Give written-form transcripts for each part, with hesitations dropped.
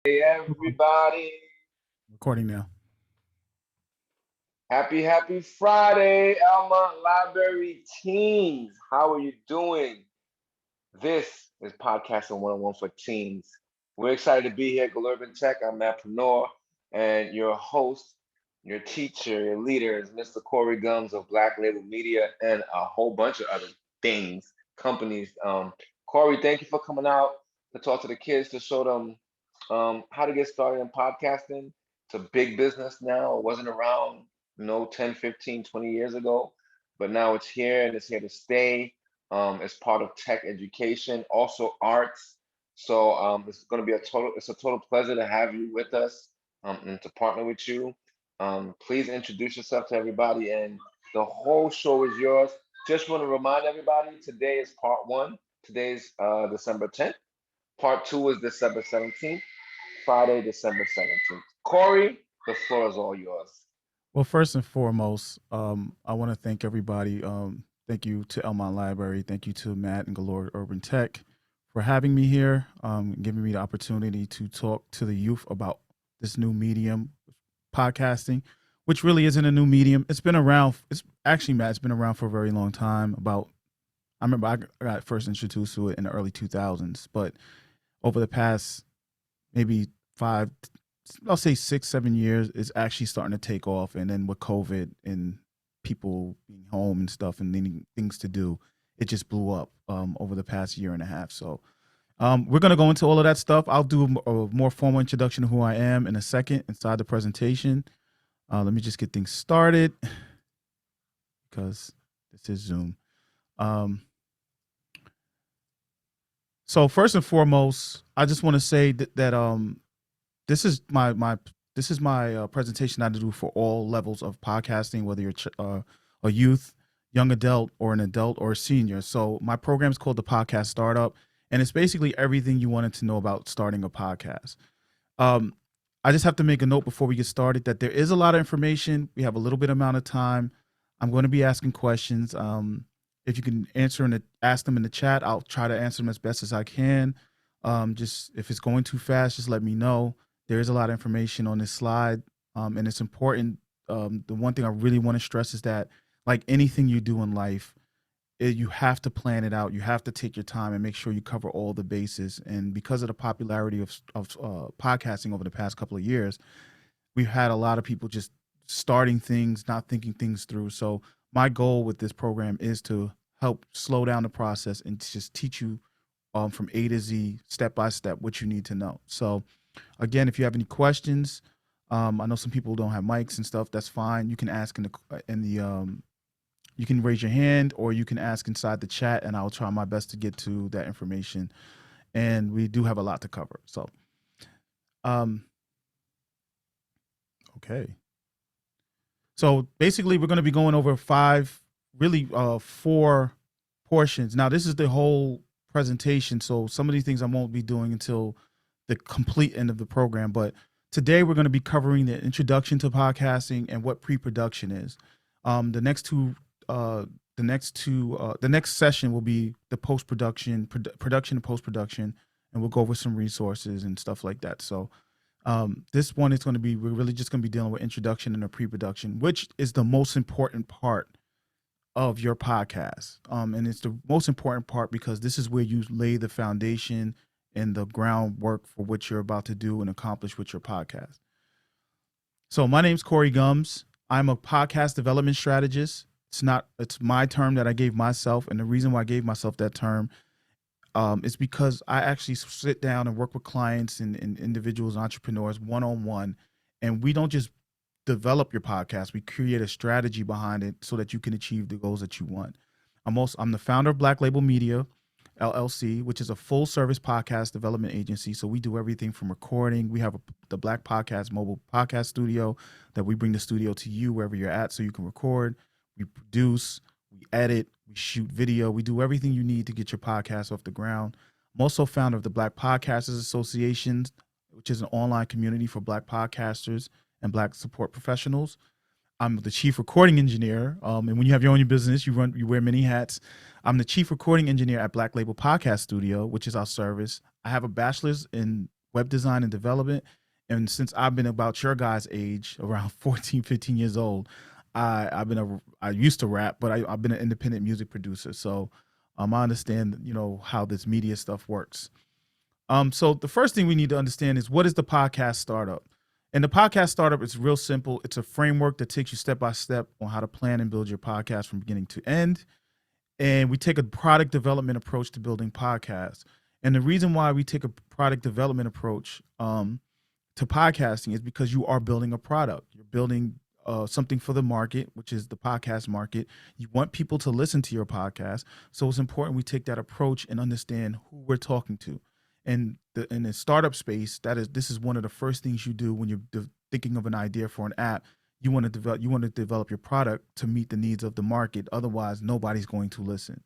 Hey everybody, Recording now. happy Friday, Elmont Library teens. How are you doing? This is Podcasting 101 for Teens. We're excited to be here at Galore Tech. I'm Matt Preneur, and your host, your teacher, your leader is Mr. Corey Gums of Black Label Media and a whole bunch of other things, companies. Corey, thank you for coming out to talk to the kids to show them how to get started in podcasting. It's a big business now. It wasn't around, 10, 15, 20 years ago, but now it's here and it's here to stay. As part of tech education, also arts. So it's a total pleasure to have you with us and to partner with you. Please introduce yourself to everybody, and the whole show is yours. Just want to remind everybody, today is part one. Today's December 10th. Part two is December 17th. Friday, December 17th. Corey, the floor is all yours. Well, first and foremost, I want to thank everybody. Thank you to Elmont Library. Thank you to Matt and Galore Urban Tech for having me here, giving me the opportunity to talk to the youth about this new medium, podcasting, which really isn't a new medium. It's been around. It's actually, Matt, it's been around for a very long time. I remember I got first introduced to it in the early 2000s, but over the past maybe five, I'll say 6, 7 years, is actually starting to take off. And then with COVID and people being home and stuff and needing things to do, it just blew up over the past year and a half. So we're going to go into all of that stuff. I'll do a more formal introduction of who I am in a second inside the presentation. Let me just get things started because this is Zoom. Um, so first and foremost, I just want to say that this is my presentation I do for all levels of podcasting, whether you're a youth, young adult, or an adult or a senior. So my program is called the Podcast Startup, and it's basically everything you wanted to know about starting a podcast. Um, I just have to make a note before we get started that there is a lot of information. We have a little bit amount of time. I'm going to be asking questions. If you can ask them in the chat, I'll try to answer them as best as I can. Just if it's going too fast, just let me know. There is a lot of information on this slide, and it's important. The one thing I really want to stress is that, like anything you do in life, you have to plan it out. You have to take your time and make sure you cover all the bases. And because of the popularity of podcasting over the past couple of years, we've had a lot of people just starting things, not thinking things through. So my goal with this program is to help slow down the process and just teach you from A to Z, step by step, what you need to know. So again, if you have any questions, I know some people don't have mics and stuff. That's fine. You can ask in the you can raise your hand or you can ask inside the chat, and I'll try my best to get to that information. And we do have a lot to cover. So, um, okay. So basically, we're going to be going over four portions. Now, this is the whole presentation. So some of these things I won't be doing until the complete end of the program. But today we're going to be covering the introduction to podcasting and what pre-production is. The next session will be the post-production, production and post-production, and we'll go over some resources and stuff like that. So this one is going to be, we're really just going to be dealing with introduction and the pre-production, which is the most important part of your podcast. And it's the most important part because this is where you lay the foundation and the groundwork for what you're about to do and accomplish with your podcast. So my name's Corey Gums. I'm a podcast development strategist. It's my term that I gave myself. And the reason why I gave myself that term is because I actually sit down and work with clients and individuals, entrepreneurs one-on-one. And we don't just develop your podcast. We create a strategy behind it so that you can achieve the goals that you want. I'm the founder of Black Label Media, LLC, which is a full service podcast development agency. So we do everything from recording. We have the Black Podcast mobile podcast studio that we bring the studio to you wherever you're at so you can record. We produce, we edit, we shoot video. We do everything you need to get your podcast off the ground. I'm also founder of the Black Podcasters Association, which is an online community for Black podcasters and Black support professionals. I'm the chief recording engineer. And when you have your own business, you wear many hats. I'm the chief recording engineer at Black Label Podcast Studio, which is our service. I have a bachelor's in web design and development. And since I've been about your guys' age, around 14, 15 years old, I used to rap, but I've been an independent music producer. So I understand, how this media stuff works. So the first thing we need to understand is, what is the podcast startup? And the podcast startup is real simple. It's a framework that takes you step by step on how to plan and build your podcast from beginning to end. And we take a product development approach to building podcasts. And the reason why we take a product development approach to podcasting is because you are building a product. You're building something for the market, which is the podcast market. You want people to listen to your podcast. So it's important we take that approach and understand who we're talking to. And in the startup space, this is one of the first things you do when you're thinking of an idea for an app. You want to develop your product to meet the needs of the market. Otherwise, nobody's going to listen.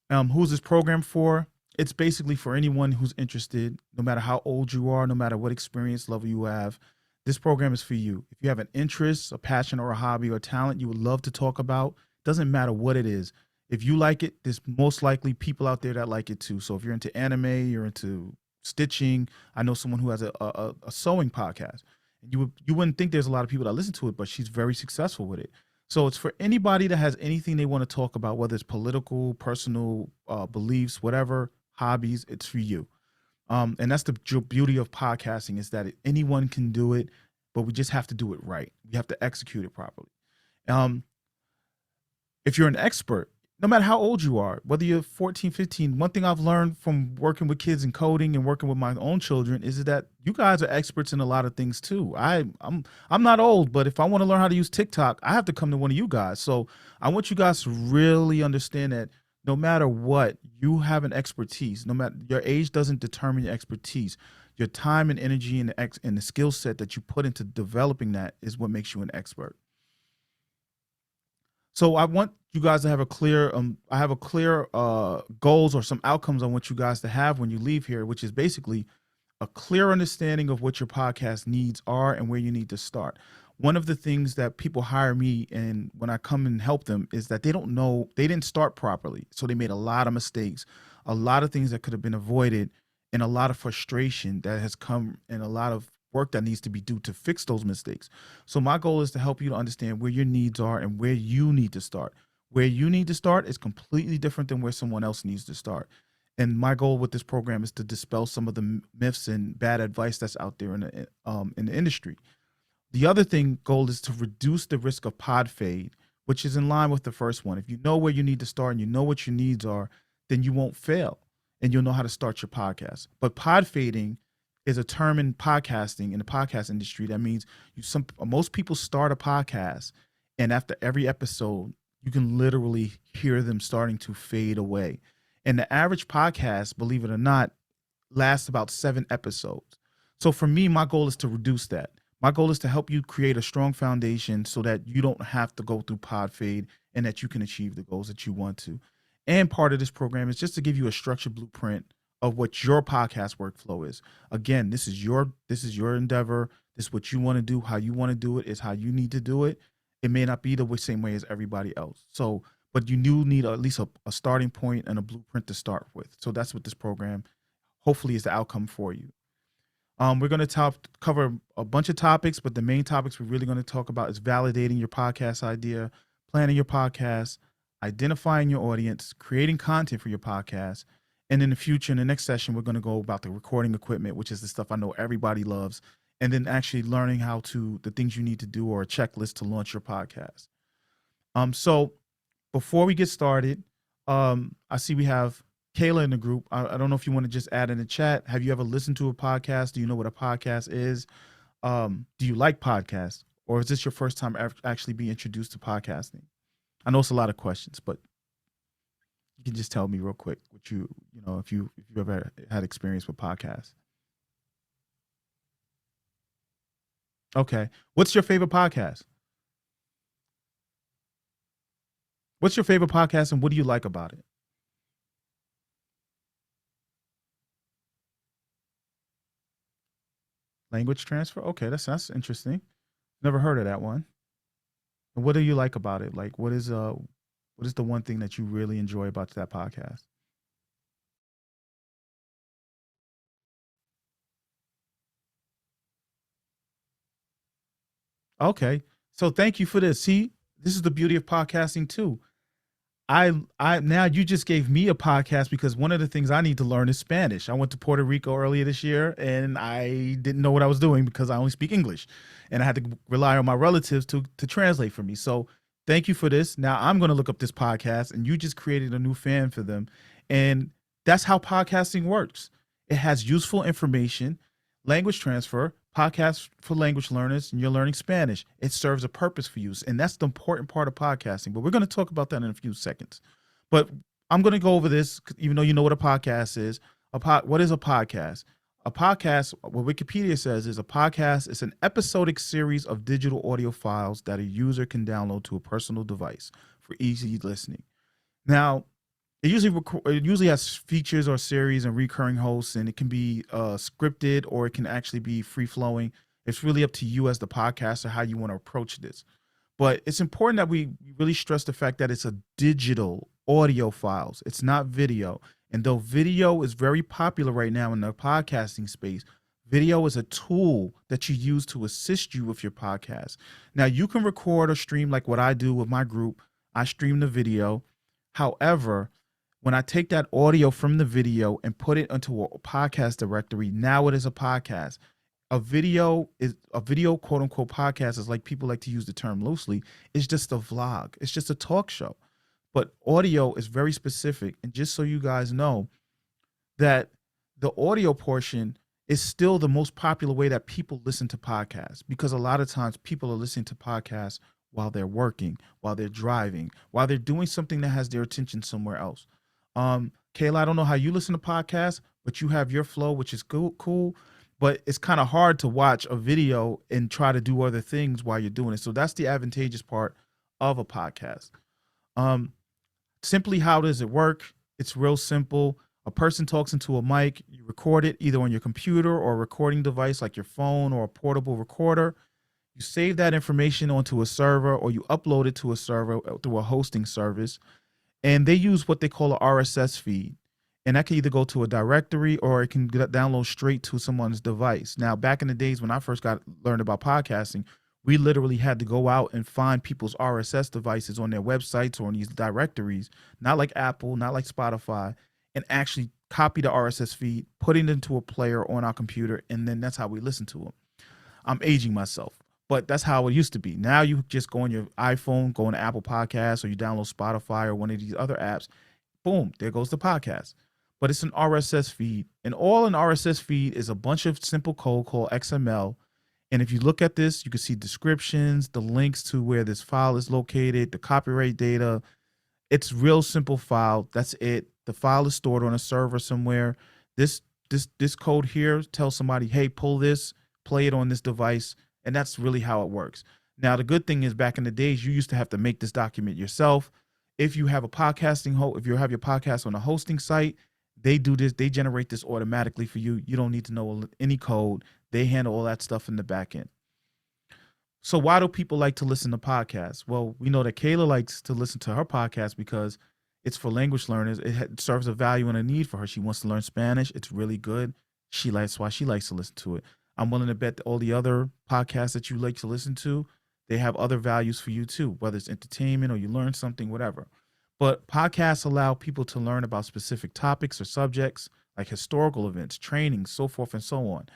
Who's this program for? It's basically for anyone who's interested, no matter how old you are, no matter what experience level you have. This program is for you. If you have an interest, a passion, or a hobby or talent you would love to talk about, doesn't matter what it is. If you like it, there's most likely people out there that like it too. So if you're into anime, you're into stitching. I know someone who has a sewing podcast. And you wouldn't think there's a lot of people that listen to it, but she's very successful with it. So it's for anybody that has anything they want to talk about, whether it's political, personal beliefs, whatever, hobbies, it's for you. And that's the beauty of podcasting, is that anyone can do it, but we just have to do it right. We have to execute it properly. If you're an expert, no matter how old you are, whether you're 14, 15, one thing I've learned from working with kids and coding and working with my own children is that you guys are experts in a lot of things too. I'm not old, but if I want to learn how to use TikTok, I have to come to one of you guys. So I want you guys to really understand that no matter what, you have an expertise. No matter your age doesn't determine your expertise. Your time and energy and the skill set that you put into developing that is what makes you an expert. So I want you guys to have a clear, goals or some outcomes I want you guys to have when you leave here, which is basically a clear understanding of what your podcast needs are and where you need to start. One of the things that people hire me and when I come and help them is that they don't know, they didn't start properly. So they made a lot of mistakes, a lot of things that could have been avoided, and a lot of frustration that has come, and a lot of work that needs to be due to fix those mistakes. So my goal is to help you to understand where your needs are and where you need to start. Where you need to start is completely different than where someone else needs to start. And my goal with this program is to dispel some of the myths and bad advice that's out there in the industry. The other goal is to reduce the risk of pod fade, which is in line with the first one. If you know where you need to start and you know what your needs are, then you won't fail and you'll know how to start your podcast. But pod fading is a term in podcasting, in the podcast industry, that means most people start a podcast, and after every episode, you can literally hear them starting to fade away. And the average podcast, believe it or not, lasts about 7 episodes. So for me, my goal is to reduce that. My goal is to help you create a strong foundation so that you don't have to go through pod fade and that you can achieve the goals that you want to. And part of this program is just to give you a structured blueprint of what your podcast workflow is. Again, this is your endeavor. This is what you want to do. How you want to do it is how you need to do it. It may not be the same way as everybody else. So, but you do need at least a starting point and a blueprint to start with. So that's what this program hopefully is the outcome for you. We're going to cover a bunch of topics, but the main topics we're really going to talk about is validating your podcast idea, planning your podcast, identifying your audience, creating content for your podcast. And in the future, in the next session, we're going to go about the recording equipment, which is the stuff I know everybody loves, and then actually learning the things you need to do, or a checklist to launch your podcast. So before we get started, I see we have Kayla in the group. I don't know if you want to just add in the chat. Have you ever listened to a podcast? Do you know what a podcast is? Do you like podcasts? Or is this your first time actually being introduced to podcasting? I know it's a lot of questions, but you can just tell me real quick what if you ever had experience with podcasts. Okay. What's your favorite podcast? What's your favorite podcast and what do you like about it? Language transfer? Okay, that's interesting. Never heard of that one. And what do you like about it? Like what is the one thing that you really enjoy about that podcast? Okay. So thank you for this. See, this is the beauty of podcasting too. I now you just gave me a podcast because one of the things I need to learn is Spanish. I went to Puerto Rico earlier this year and I didn't know what I was doing because I only speak English, and I had to rely on my relatives to translate for me. So thank you for this. Now I'm going to look up this podcast, and you just created a new fan for them, and that's how podcasting works. It has useful information, language transfer, podcasts for language learners, and you're learning Spanish. It serves a purpose for you. And that's the important part of podcasting. But we're going to talk about that in a few seconds. But I'm going to go over this, even though you know what a podcast is. What is a podcast? A podcast, what Wikipedia says, is a podcast is an episodic series of digital audio files that a user can download to a personal device for easy listening. Now, it usually has features or series and recurring hosts, and it can be scripted or it can actually be free flowing. It's really up to you as the podcaster how you want to approach this. But it's important that we really stress the fact that it's a digital audio files. It's not video. And though video is very popular right now in the podcasting space, video is a tool that you use to assist you with your podcast. Now, you can record or stream like what I do with my group. I stream the video. However, when I take that audio from the video and put it into a podcast directory, now it is a podcast. A video, quote unquote podcast, is like people like to use the term loosely. It's just a vlog. It's just a talk show. But audio is very specific. And just so you guys know that the audio portion is still the most popular way that people listen to podcasts, because a lot of times people are listening to podcasts while they're working, while they're driving, while they're doing something that has their attention somewhere else. Kayla, I don't know how you listen to podcasts, but you have your flow, which is cool. But it's kind of hard to watch a video and try to do other things while you're doing it. So that's the advantageous part of a podcast. Simply, how does it work? It's real simple. A person talks into a mic, you record it either on your computer or a recording device like your phone or a portable recorder. You save that information onto a server, or you upload it to a server through a hosting service. And they use what they call an RSS feed. And that can either go to a directory or it can download straight to someone's device. Now, back in the days when I first learned about podcasting, we literally had to go out and find people's RSS devices on their websites or on these directories, not like Apple, not like Spotify, and actually copy the RSS feed, put it into a player on our computer, and then that's how we listen to them. I'm aging myself, but that's how it used to be. Now you just go on your iPhone, go on Apple Podcasts, or you download Spotify or one of these other apps. Boom, there goes the podcast. But it's an RSS feed. And all an RSS feed is a bunch of simple code called XML. And if you look at this, you can see descriptions, the links to where this file is located, the copyright data. It's real simple file. That's it. The file is stored on a server somewhere. This code here tells somebody, hey, pull this, play it on this device. And that's really how it works. Now, the good thing is, back in the days, you used to have to make this document yourself. If you have a if you have your podcast on a hosting site, they do this. They generate this automatically for you. You don't need to know any code. They handle all that stuff in the back end. So why do people like to listen to podcasts? Well, we know that Kayla likes to listen to her podcast because it's for language learners. It serves a value and a need for her. She wants to learn Spanish. It's really good. That's why she likes to listen to it. I'm willing to bet that all the other podcasts that you like to listen to, they have other values for you too, whether it's entertainment or you learn something, whatever. But podcasts allow people to learn about specific topics or subjects like historical events, training, so forth and so on.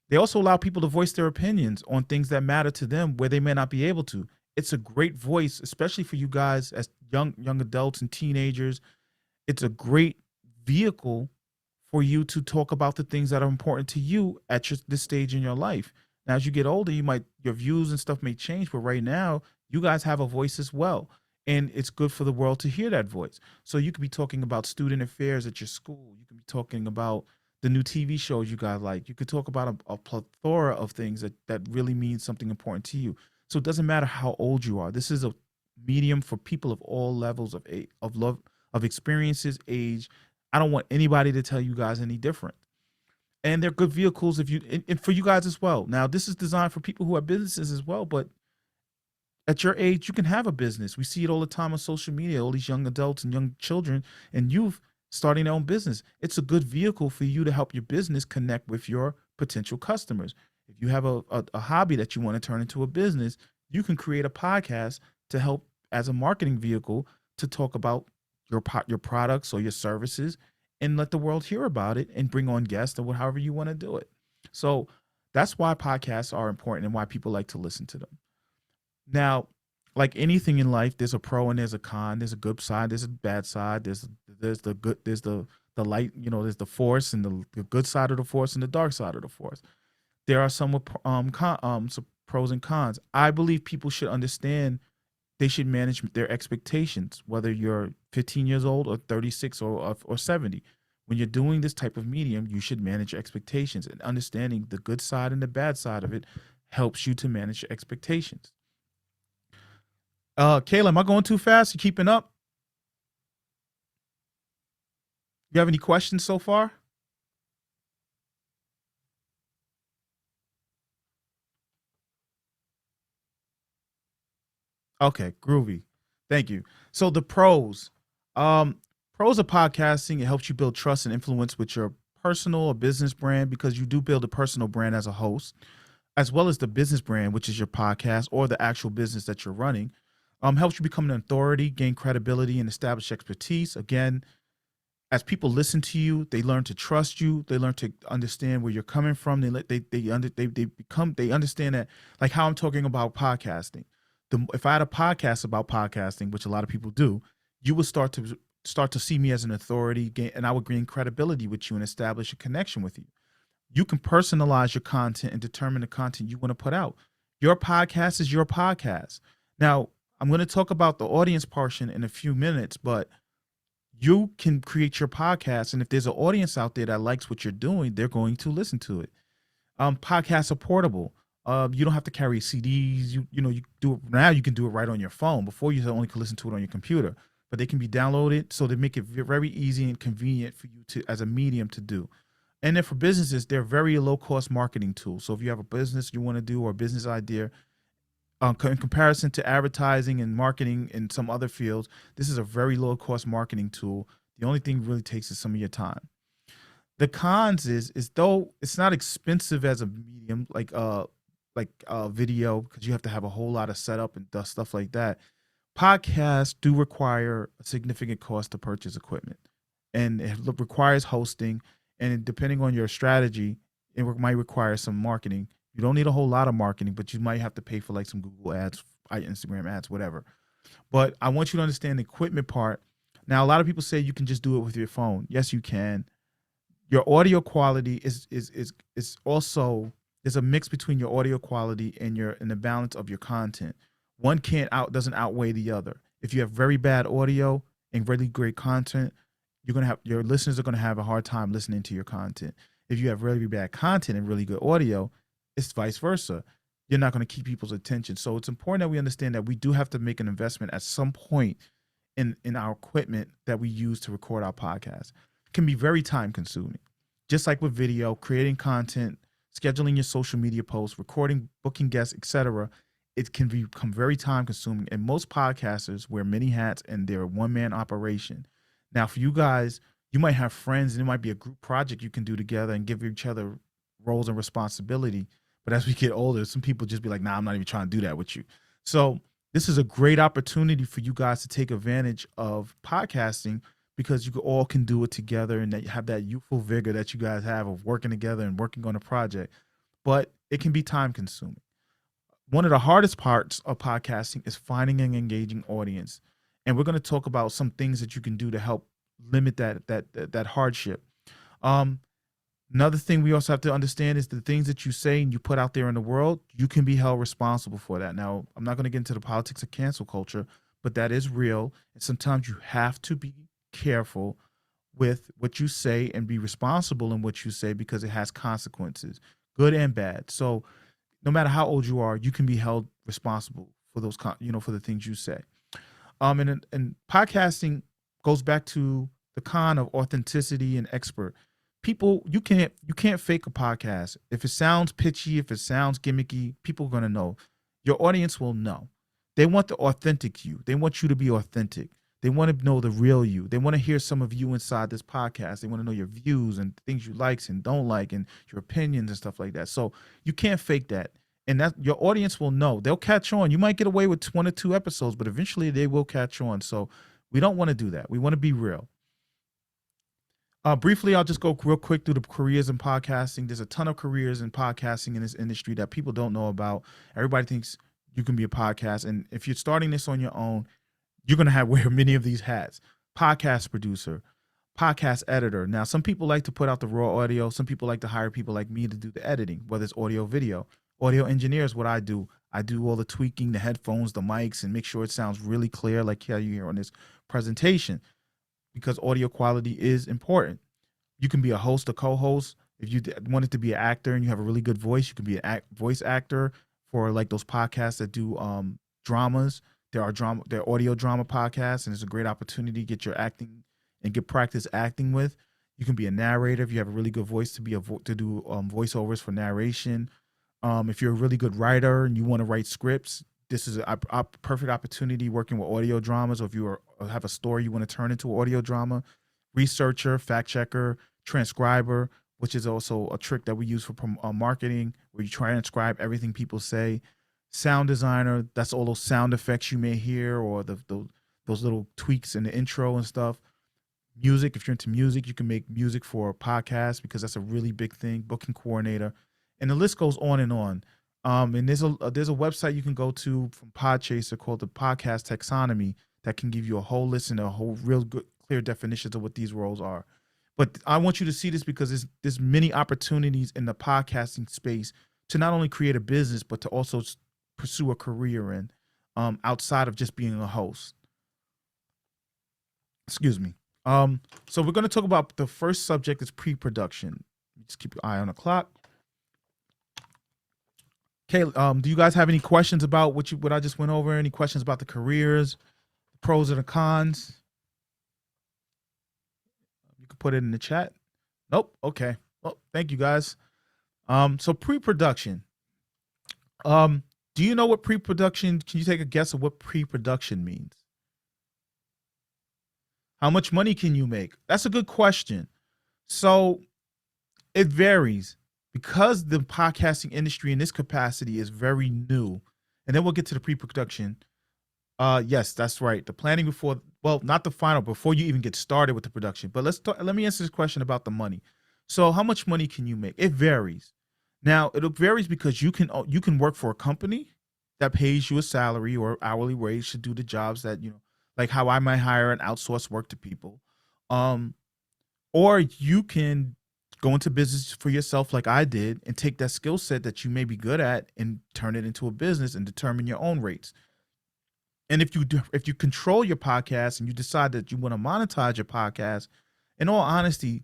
They also allow people to voice their opinions on things that matter to them where they may not be able to. It's a great voice, especially for you guys as young adults and teenagers. It's a great vehicle for you to talk about the things that are important to you at this stage in your life. Now, as you get older, your views and stuff may change, but right now, you guys have a voice as well. And it's good for the world to hear that voice. So you could be talking about student affairs at your school. You could be talking about the new TV shows you guys like. You could talk about a plethora of things that really mean something important to you. So it doesn't matter how old you are. This is a medium for people of all levels of age, of experiences, age. I don't want anybody to tell you guys any different. And they're good vehicles and for you guys as well. Now, this is designed for people who have businesses as well, but at your age, you can have a business. We see it all the time on social media, all these young adults and young children and youth starting their own business. It's a good vehicle for you to help your business connect with your potential customers. If If you have a hobby that you want to turn into a business, you can create a podcast to help as a marketing vehicle to talk about your products or your services and let the world hear about it and bring on guests or however you want to do it. So that's why podcasts are important and why people like to listen to them. Now, like anything in life, there's a pro and there's a con. There's a good side, there's a bad side. There's the good, there's the light, there's the force and the good side of the force and the dark side of the force. There are some some pros and cons. I believe people should understand they should manage their expectations, whether you're 15 years old or 36 or 70. When you're doing this type of medium, you should manage your expectations, and understanding the good side and the bad side of it helps you to manage your expectations. Kayla, am I going too fast? You keeping up? You have any questions so far? Okay, groovy. Thank you. So the pros. Um, Pros of podcasting, it helps you build trust and influence with your personal or business brand because you do build a personal brand as a host, as well as the business brand, which is your podcast or the actual business that you're running. Helps you become an authority, gain credibility, and establish expertise. Again, as people listen to you, they learn to trust you. They learn to understand where you're coming from. They understand that, like how I'm talking about podcasting. If I had a podcast about podcasting, which a lot of people do, you would start to see me as an authority, and I would gain credibility with you and establish a connection with you. You can personalize your content and determine the content you want to put out. Your podcast is your podcast. Now, I'm going to talk about the audience portion in a few minutes, but you can create your podcast, and if there's an audience out there that likes what you're doing, they're going to listen to it. Podcasts are portable. You don't have to carry CDs. You do it now. You can do it right on your phone. Before, you only could listen to it on your computer, but they can be downloaded, so they make it very easy and convenient for you to, as a medium, to do. And then for businesses, they're very low cost marketing tools. So if you have a business you want to do or a business idea, in comparison to advertising and marketing in some other fields, this is a very low cost marketing tool. The only thing it really takes is some of your time. The cons is though it's not expensive as a medium like video, because you have to have a whole lot of setup and stuff like that. Podcasts do require a significant cost to purchase equipment, and it requires hosting. And depending on your strategy, it might require some marketing. You don't need a whole lot of marketing, but you might have to pay for like some Google ads, Instagram ads, whatever. But I want you to understand the equipment part. Now, a lot of people say you can just do it with your phone. Yes, you can. Your audio quality is also, there's a mix between your audio quality and the balance of your content. One doesn't outweigh the other. If you have very bad audio and really great content, your listeners are gonna have a hard time listening to your content. If you have really bad content and really good audio, it's vice versa. You're not going to keep people's attention. So it's important that we understand that we do have to make an investment at some point in our equipment that we use to record our podcast. It can be very time consuming. Just like with video, creating content, scheduling your social media posts, recording, booking guests, etc. It can become very time consuming. And most podcasters wear many hats and they're a one-man operation. Now, for you guys, you might have friends and it might be a group project you can do together and give each other roles and responsibility. But as we get older, some people just be like, nah, I'm not even trying to do that with you. So this is a great opportunity for you guys to take advantage of podcasting, because you all can do it together and that you have that youthful vigor that you guys have of working together and working on a project. But it can be time consuming. One of the hardest parts of podcasting is finding an engaging audience. And we're going to talk about some things that you can do to help limit that hardship. Another thing we also have to understand is the things that you say and you put out there in the world, you can be held responsible for that. Now, I'm not going to get into the politics of cancel culture, but that is real. And sometimes you have to be careful with what you say and be responsible in what you say, because it has consequences, good and bad. So no matter how old you are, you can be held responsible for those, for the things you say. And podcasting goes back to the con of authenticity and expert. People, you can't fake a podcast. If it sounds pitchy, if it sounds gimmicky, people are gonna know. Your audience will know. They want the authentic you. They want you to be authentic. They want to know the real you. They want to hear some of you inside this podcast. They want to know your views and things you likes and don't like and your opinions and stuff like that. So you can't fake that. And that your audience will know. They'll catch on. You might get away with 1 or 2 episodes, but eventually they will catch on. So we don't want to do that. We want to be real. Briefly, I'll just go real quick through the careers in podcasting. There's a ton of careers in podcasting in this industry that people don't know about. Everybody thinks you can be a podcast. And if you're starting this on your own, you're going to have wear many of these hats. Podcast producer, podcast editor. Now, some people like to put out the raw audio. Some people like to hire people like me to do the editing, whether it's audio, video. Audio engineer is what I do. I do all the tweaking, the headphones, the mics, and make sure it sounds really clear like how you hear on this presentation, because audio quality is important. You can be a host, a co-host. If you wanted to be an actor and you have a really good voice, you can be an voice actor for like those podcasts that do dramas. There are audio drama podcasts, and it's a great opportunity to get your acting and get practice acting with. You can be a narrator if you have a really good voice to do voiceovers for narration. If you're a really good writer and you want to write scripts, this is a perfect opportunity working with audio dramas. Or if you have a story you want to turn into an audio drama, researcher, fact checker, transcriber, which is also a trick that we use for marketing, where you try and transcribe everything people say. Sound designer, that's all those sound effects you may hear, or those little tweaks in the intro and stuff. Music, if you're into music, you can make music for a podcast because that's a really big thing. Booking coordinator, and the list goes on and on. And there's a website you can go to from Podchaser called the Podcast Taxonomy that can give you a whole list and a whole real good clear definitions of what these roles are. But I want you to see this because there's many opportunities in the podcasting space to not only create a business, but to also pursue a career in outside of just being a host. Excuse me. So we're going to talk about the first subject is pre-production. Just keep your eye on the clock. Okay. Do you guys have any questions about what I just went over? Any questions about the careers, the pros and the cons? You can put it in the chat. Nope. Okay. Well, thank you guys. So pre-production. Do you know what pre-production? Can you take a guess of what pre-production means? How much money can you make? That's a good question. So it varies because the podcasting industry in this capacity is very new. And then we'll get to the pre-production. Yes, that's right. The planning before, well, not the final, before you even get started with the production. But let me answer this question about the money. So how much money can you make? It varies. Now, it varies because you can work for a company that pays you a salary or hourly wage to do the jobs that, like how I might hire and outsource work to people. Or you can go into business for yourself like I did and take that skill set that you may be good at and turn it into a business and determine your own rates. And if you control your podcast and you decide that you want to monetize your podcast, in all honesty,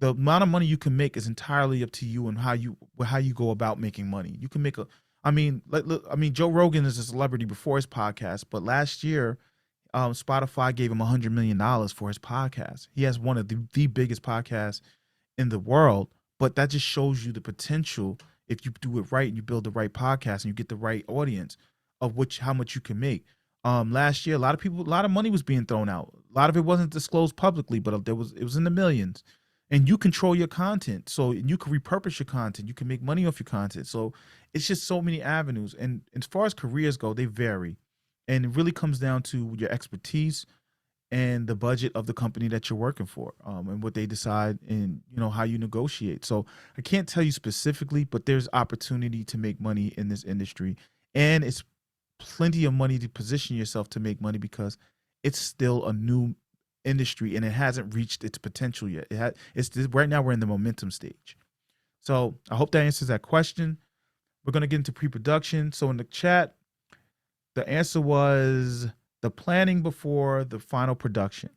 the amount of money you can make is entirely up to you and how you go about making money. You can make Joe Rogan is a celebrity before his podcast, but last year, Spotify gave him $100 million for his podcast. He has one of the biggest podcasts in the world, but that just shows you the potential if you do it right and you build the right podcast and you get the right audience of how much you can make. Last year, a lot of money was being thrown out. A lot of it wasn't disclosed publicly, but it was in the millions. And you control your content, so you can repurpose your content. You can make money off your content. So it's just so many avenues. And as far as careers go, they vary, and it really comes down to your expertise and the budget of the company that you're working for, and what they decide, and how you negotiate. So I can't tell you specifically, but there's opportunity to make money in this industry, and it's plenty of money to position yourself to make money because it's still a new industry and it hasn't reached its potential yet. Right now we're in the momentum stage. So I hope that answers that question. We're going to get into pre-production. So in the chat, the answer was the planning before the final production.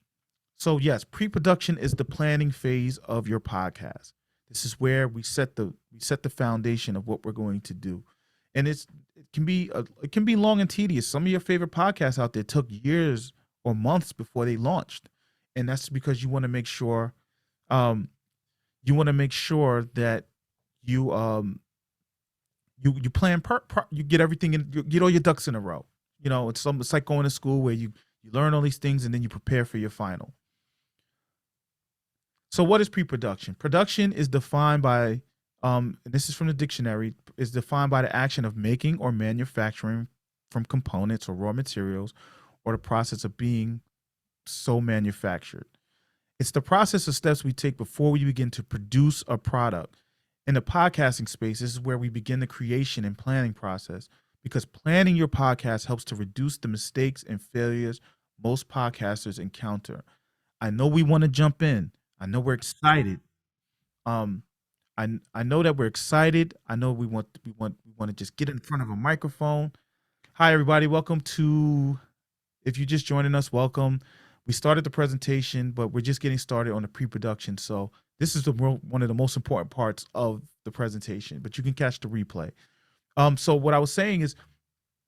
So yes, pre-production is the planning phase of your podcast. This is where we set the foundation of what we're going to do. And it can be long and tedious. Some of your favorite podcasts out there took years or months before they launched. And that's because you want to make sure that you plan you get everything in, you get all your ducks in a row. It's like going to school where you You learn all these things and then you prepare for your final. So what is pre-production? Production is defined by, and this is from the dictionary, is defined by the action of making or manufacturing from components or raw materials or the process of being so manufactured. It's the process of steps we take before we begin to produce a product. In the podcasting space, this is where we begin the creation and planning process because planning your podcast helps to reduce the mistakes and failures most podcasters encounter. I know we want to jump in. I know we're excited. Um, I know that we're excited. I know we want to just get in front of a microphone. Hi everybody, welcome to. If you're just joining us, welcome. We started the presentation, but we're just getting started on the pre-production. So this is one of the most important parts of the presentation, but you can catch the replay. So what I was saying is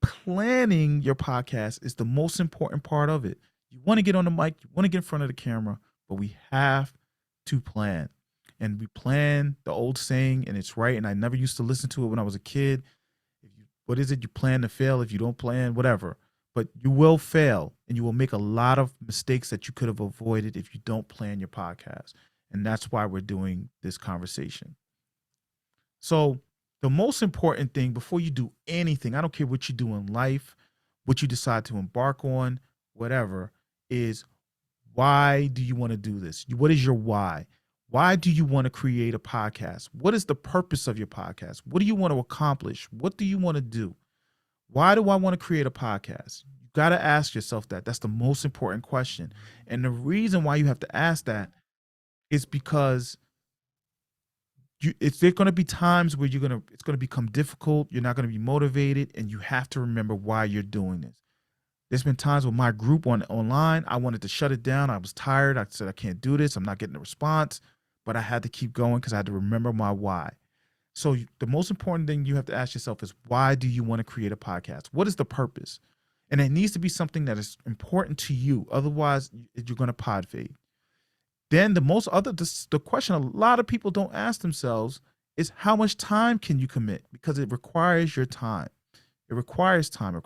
planning your podcast is the most important part of it. You want to get on the mic, you want to get in front of the camera, but we have to plan. And we plan the old saying, and it's right. And I never used to listen to it when I was a kid. What is it? You plan to fail if you don't plan, whatever. But you will fail and you will make a lot of mistakes that you could have avoided if you don't plan your podcast. And that's why we're doing this conversation. So the most important thing before you do anything, I don't care what you do in life, what you decide to embark on, whatever, is why do you want to do this? What is your why? Why do you want to create a podcast? What is the purpose of your podcast? What do you want to accomplish? What do you want to do? Why do I want to create a podcast? You got to ask yourself that. That's the most important question. And the reason why you have to ask that is because there's going to be times where it's going to become difficult. You're not going to be motivated, and you have to remember why you're doing this. There's been times with my group online, I wanted to shut it down. I was tired. I said, I can't do this. I'm not getting a response, but I had to keep going because I had to remember my why. So the most important thing you have to ask yourself is, why do you want to create a podcast? What is the purpose? And it needs to be something that is important to you. Otherwise, you're going to pod fade. Then the question a lot of people don't ask themselves is, how much time can you commit? Because it requires your time. It requires time. It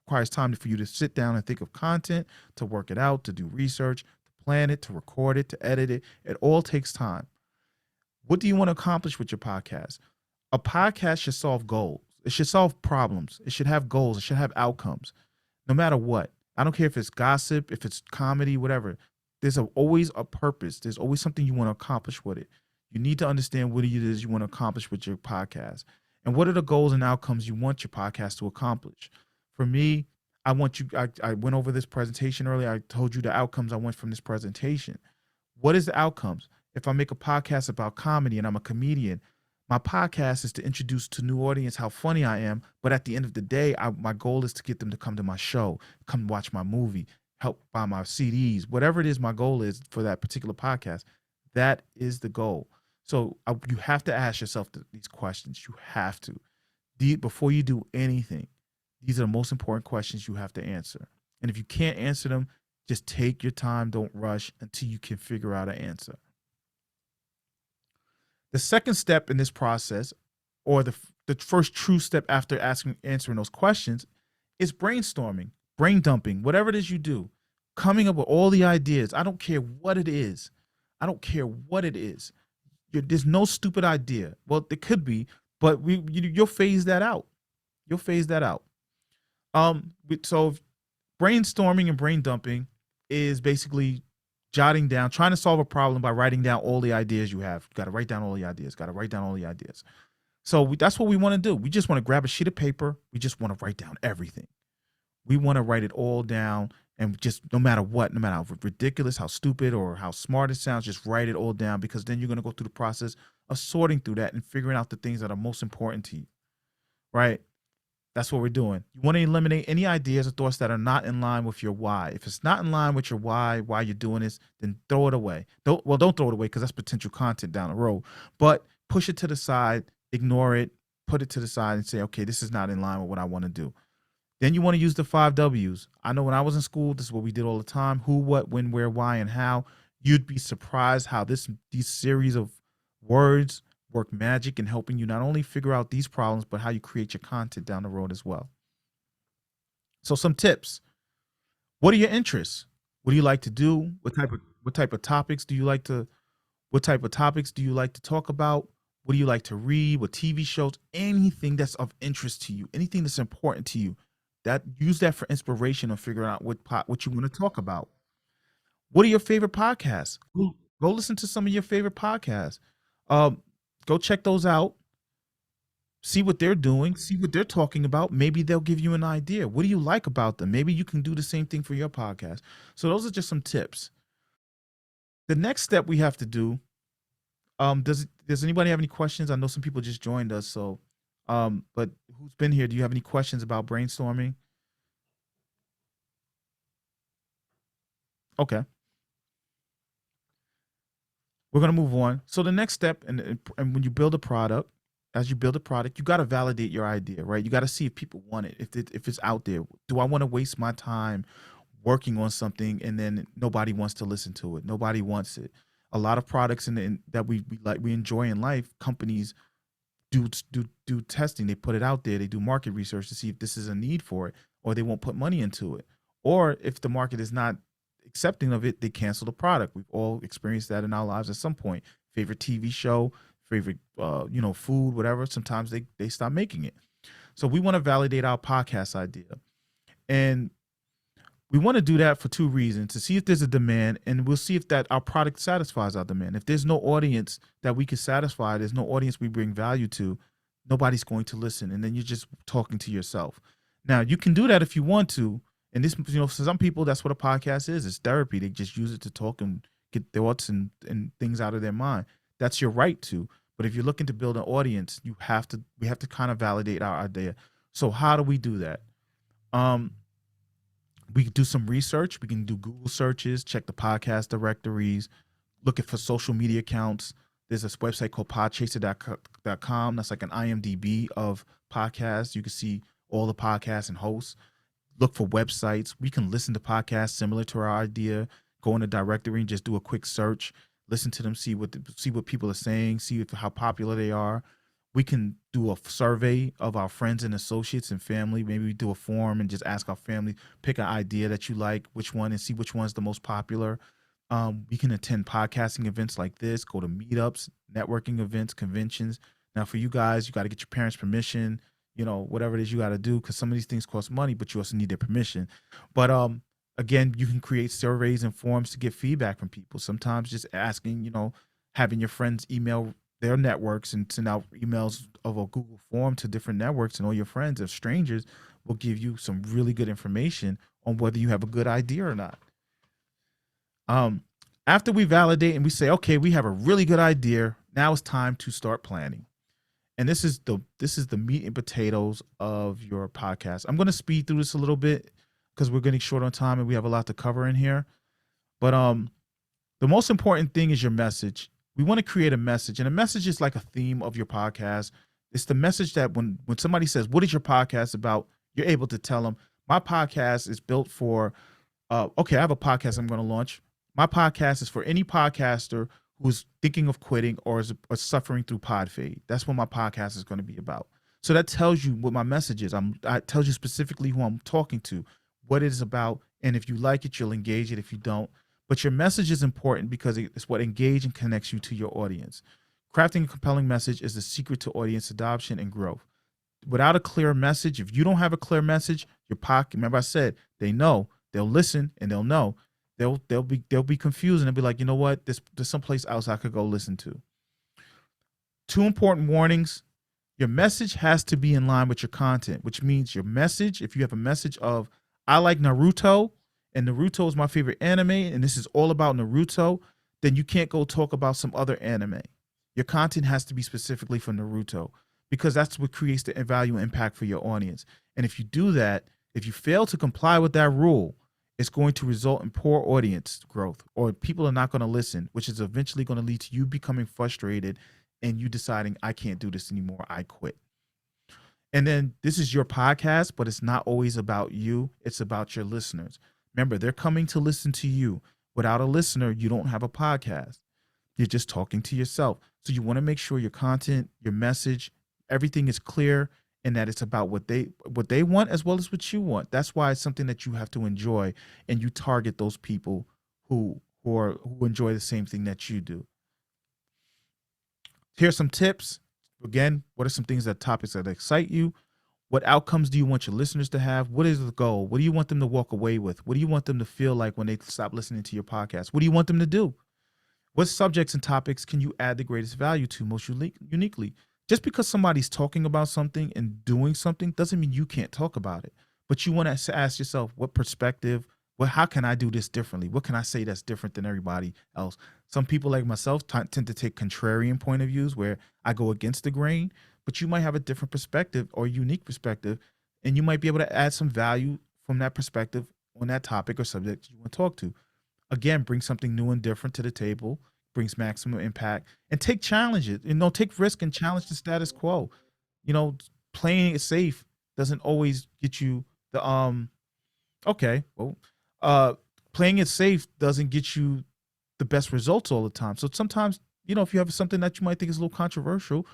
requires time for you to sit down and think of content, to work it out, to do research, to plan it, to record it, to edit it. It all takes time. What do you want to accomplish with your podcast? A podcast should solve goals. It should solve problems. It should have goals. It should have outcomes, no matter what. I don't care if it's gossip, if it's comedy, whatever. There's always a purpose. There's always something you want to accomplish with it. You need to understand what it is you want to accomplish with your podcast. And what are the goals and outcomes you want your podcast to accomplish? For me, I went over this presentation earlier. I told you the outcomes I want from this presentation. What is the outcomes? If I make a podcast about comedy and I'm a comedian, my podcast is to introduce to new audience how funny I am. But at the end of the day, my goal is to get them to come to my show, come watch my movie, help buy my CDs, whatever it is my goal is for that particular podcast. That is the goal. So you have to ask yourself these questions. You have to. Before you do anything, these are the most important questions you have to answer. And if you can't answer them, just take your time. Don't rush until you can figure out an answer. The second step in this process, or the first true step after answering those questions, is brainstorming, brain dumping, whatever it is you do, coming up with all the ideas. I don't care what it is. I don't care what it is. There's no stupid idea. Well, there could be, but you'll phase that out. You'll phase that out. So brainstorming and brain dumping is basically jotting down, trying to solve a problem by writing down all the ideas you have. Got to write down all the ideas. Got to write down all the ideas. So that's what we want to do. We just want to grab a sheet of paper. We just want to write down everything. We want to write it all down, and just no matter what, no matter how ridiculous, how stupid, or how smart it sounds, just write it all down, because then you're going to go through the process of sorting through that and figuring out the things that are most important to you, right? That's what we're doing. You want to eliminate any ideas or thoughts that are not in line with your why. If it's not in line with your why you're doing this, then throw it away. Don't throw it away, because that's potential content down the road. But push it to the side, ignore it, put it to the side and say, okay, this is not in line with what I want to do. Then you want to use the 5 W's. I know when I was in school, this is what we did all the time: who, what, when, where, why, and how. You'd be surprised how these series of words work magic in helping you not only figure out these problems, but how you create your content down the road as well. So some tips. What are your interests? What do you like to do? What type of topics do you like to what type of topics do you like to talk about? What do you like to read? What TV shows? Anything that's of interest to you, anything that's important to you. That use that for inspiration of figuring out what you want to talk about. What are your favorite podcasts? Go listen to some of your favorite podcasts. Um, Go check those out. See what they're doing. See what they're talking about. Maybe they'll give you an idea. What do you like about them? Maybe you can do the same thing for your podcast. So those are just some tips. The next step we have to do. Does anybody have any questions? I know some people just joined us. So, but who's been here? Do you have any questions about brainstorming? Okay. We're gonna move on. So the next step, and when you build a product, as you build a product, you got to validate your idea, right? You got to see if people want it, if it's out there. Do I want to waste my time working on something and then nobody wants to listen to it? Nobody wants it. A lot of products that we like we enjoy in life, companies do testing. They put it out there. They do market research to see if this is a need for it, or they won't put money into it. Or if the market is not accepting of it, they cancel the product. We've all experienced that in our lives at some point. Favorite TV show, favorite food, whatever. Sometimes they stop making it. So we want to validate our podcast idea, and we want to do that for two reasons: to see if there's a demand, and we'll see if that our product satisfies our demand. If there's no audience that we can satisfy, there's no audience we bring value to, nobody's going to listen, and then you're just talking to yourself. Now you can do that if you want to, and this, for some people, that's what a podcast is. It's therapy. They just use it to talk and get thoughts and things out of their mind. That's your right to. But if you're looking to build an audience, we have to kind of validate our idea. So how do we do that? We can do some research. We can do Google searches, check the podcast directories, looking for social media accounts. There's this website called podchaser.com. That's like an IMDb of podcasts. You can see all the podcasts and hosts. Look for websites. We can listen to podcasts similar to our idea. Go in the directory and just do a quick search. Listen to them, see what people are saying, see how popular they are. We can do a survey of our friends and associates and family. Maybe we do a form and just ask our family, pick an idea that you like, which one, and see which one's the most popular. We can attend podcasting events like this, go to meetups, networking events, conventions. Now, for you guys, you got to get your parents' permission, whatever it is you got to do, because some of these things cost money, but you also need their permission. But again, you can create surveys and forms to get feedback from people. Sometimes just asking, having your friends email their networks and send out emails of a Google form to different networks, and all your friends of strangers will give you some really good information on whether you have a good idea or not. After we validate and we say, okay, we have a really good idea, now it's time to start planning. And this is the meat and potatoes of your podcast. I'm going to speed through this a little bit because we're getting short on time and we have a lot to cover in here. But the most important thing is your message. We want to create a message, and a message is like a theme of your podcast. It's the message that when somebody says, what is your podcast about? You're able to tell them, my podcast is built for, okay, I have a podcast I'm going to launch. My podcast is for any podcaster who's thinking of quitting or is suffering through pod fade. That's what my podcast is going to be about. So that tells you what my message is. I tells you specifically who I'm talking to, what it is about, and if you like it, you'll engage it. If you don't, but your message is important because it's what engages and connects you to your audience. Crafting a compelling message is the secret to audience adoption and growth. Without a clear message, if you don't have a clear message, your podcast, remember I said, they'll listen and they'll know. They'll be confused and they'll be like, you know what? There's someplace else I could go listen to. Two important warnings. Your message has to be in line with your content, which means your message, if you have a message of, I like Naruto, and Naruto is my favorite anime, and this is all about Naruto, then you can't go talk about some other anime. Your content has to be specifically for Naruto, because that's what creates the value and impact for your audience. And if you do that, if you fail to comply with that rule, it's going to result in poor audience growth, or people are not going to listen, which is eventually going to lead to you becoming frustrated and you deciding, I can't do this anymore, I quit. And then this is your podcast, but it's not always about you. It's about your listeners. Remember, they're coming to listen to you. Without a listener, you don't have a podcast. You're just talking to yourself. So you want to make sure your content, your message, everything is clear and that it's about what they want as well as what you want. That's why it's something that you have to enjoy, and you target those people who enjoy the same thing that you do. Here's some tips. Again, what are some things that topics that excite you? What outcomes do you want your listeners to have? What is the goal? What do you want them to walk away with? What do you want them to feel like when they stop listening to your podcast? What do you want them to do? What subjects and topics can you add the greatest value to most uniquely? Just because somebody's talking about something and doing something doesn't mean you can't talk about it. But you want to ask yourself, what perspective, how can I do this differently? What can I say that's different than everybody else? Some people like myself tend to take contrarian point of views where I go against the grain, but you might have a different perspective or unique perspective, and you might be able to add some value from that perspective on that topic or subject you want to talk to. Again, bring something new and different to the table, brings maximum impact, and take challenges. Take risk and challenge the status quo. Playing it safe doesn't always get you the okay. Well, playing it safe doesn't get you the best results all the time. So sometimes, if you have something that you might think is a little controversial,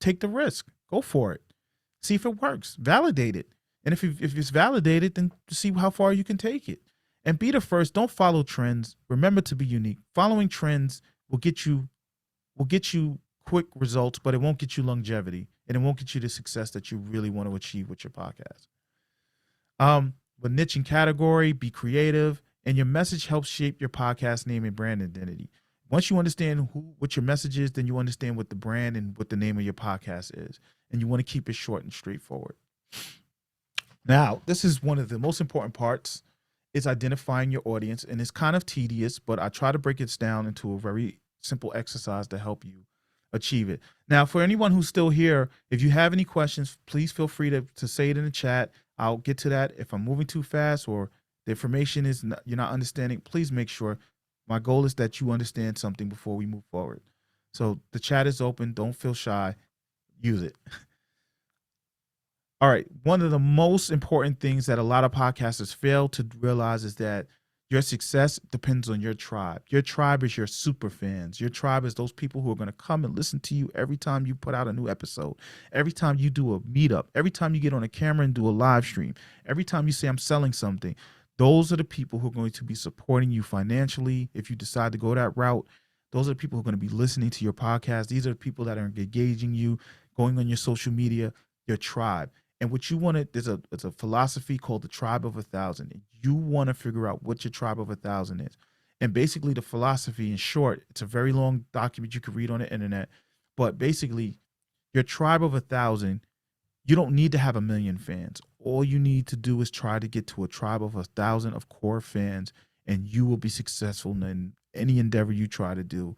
take the risk. Go for it. See if it works. Validate it. And if it's validated, then see how far you can take it. And be the first. Don't follow trends. Remember to be unique. Following trends will get you quick results, but it won't get you longevity, and it won't get you the success that you really want to achieve with your podcast. But niche and category, be creative, and your message helps shape your podcast name and brand identity. Once you understand what your message is, then you understand what the brand and what the name of your podcast is, and you want to keep it short and straightforward. Now, this is one of the most important parts. Is identifying your audience, and it's kind of tedious, but I try to break it down into a very simple exercise to help you achieve it. Now, for anyone who's still here, if you have any questions, please feel free to say it in the chat. I'll get to that. If I'm moving too fast or the information you're not understanding, please make sure. My goal is that you understand something before we move forward. So the chat is open. Don't feel shy. Use it. All right. One of the most important things that a lot of podcasters fail to realize is that your success depends on your tribe. Your tribe is your super fans. Your tribe is those people who are going to come and listen to you every time you put out a new episode, every time you do a meetup, every time you get on a camera and do a live stream, every time you say I'm selling something. Those are the people who are going to be supporting you financially if you decide to go that route. Those are the people who are going to be listening to your podcast. These are the people that are engaging you, going on your social media, your tribe. And what you want to, it's a philosophy called the tribe of 1,000. And you want to figure out what your tribe of 1,000 is. And basically the philosophy, in short, it's a very long document you can read on the internet. But basically, your tribe of 1,000, you don't need to have 1 million fans. All you need to do is try to get to a tribe of 1,000 of core fans, and you will be successful in any endeavor you try to do.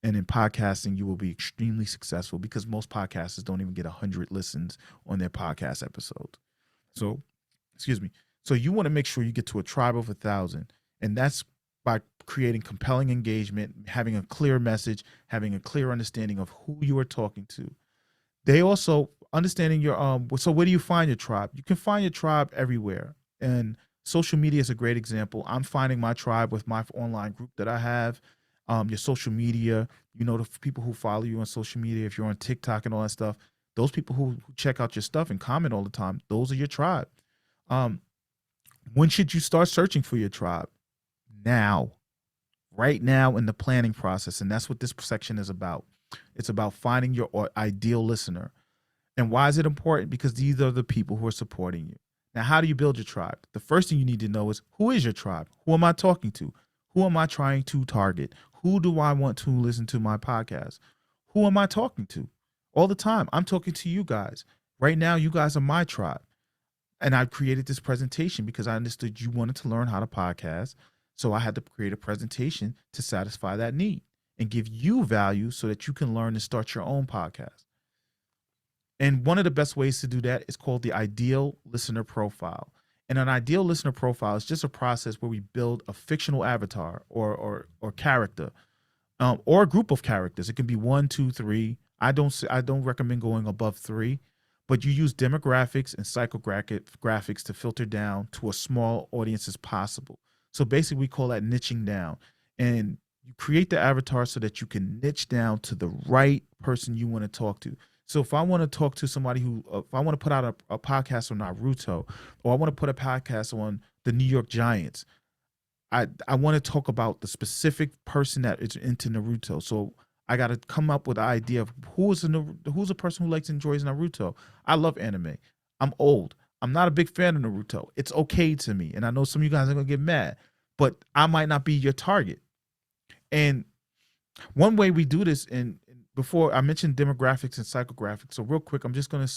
And in podcasting, you will be extremely successful because most podcasters don't even get 100 listens on their podcast episodes. So, excuse me. So you want to make sure you get to a tribe of 1,000. And that's by creating compelling engagement, having a clear message, having a clear understanding of who you are talking to. They also understanding your, so where do you find your tribe? You can find your tribe everywhere. And social media is a great example. I'm finding my tribe with my online group that I have. Your social media, the people who follow you on social media, if you're on TikTok and all that stuff, those people who check out your stuff and comment all the time, those are your tribe. When should you start searching for your tribe? Now, right now in the planning process. And that's what this section is about. It's about finding your ideal listener. And why is it important? Because these are the people who are supporting you. Now, how do you build your tribe? The first thing you need to know is, who is your tribe? Who am I talking to? Who am I trying to target? Who do I want to listen to my podcast? Who am I talking to? All the time, I'm talking to you guys. Right now, you guys are my tribe. And I created this presentation because I understood you wanted to learn how to podcast. So I had to create a presentation to satisfy that need and give you value so that you can learn and start your own podcast. And one of the best ways to do that is called the ideal listener profile. And an ideal listener profile is just a process where we build a fictional avatar or character, or a group of characters. It can be 1, 2, 3. I don't recommend going above 3, but you use demographics and psychographics to filter down to a small audience as possible. So basically, we call that niching down. And you create the avatar so that you can niche down to the right person you want to talk to. So if I want to talk to somebody who, if I want to put out a podcast on Naruto, or I want to put a podcast on the New York Giants, I want to talk about the specific person that is into Naruto. So I got to come up with an idea of who's a person who likes and enjoys Naruto. I love anime. I'm old. I'm not a big fan of Naruto. It's okay to me, and I know some of you guys are gonna get mad, but I might not be your target. And one way we do this, and before I mentioned demographics and psychographics, so real quick, I'm just gonna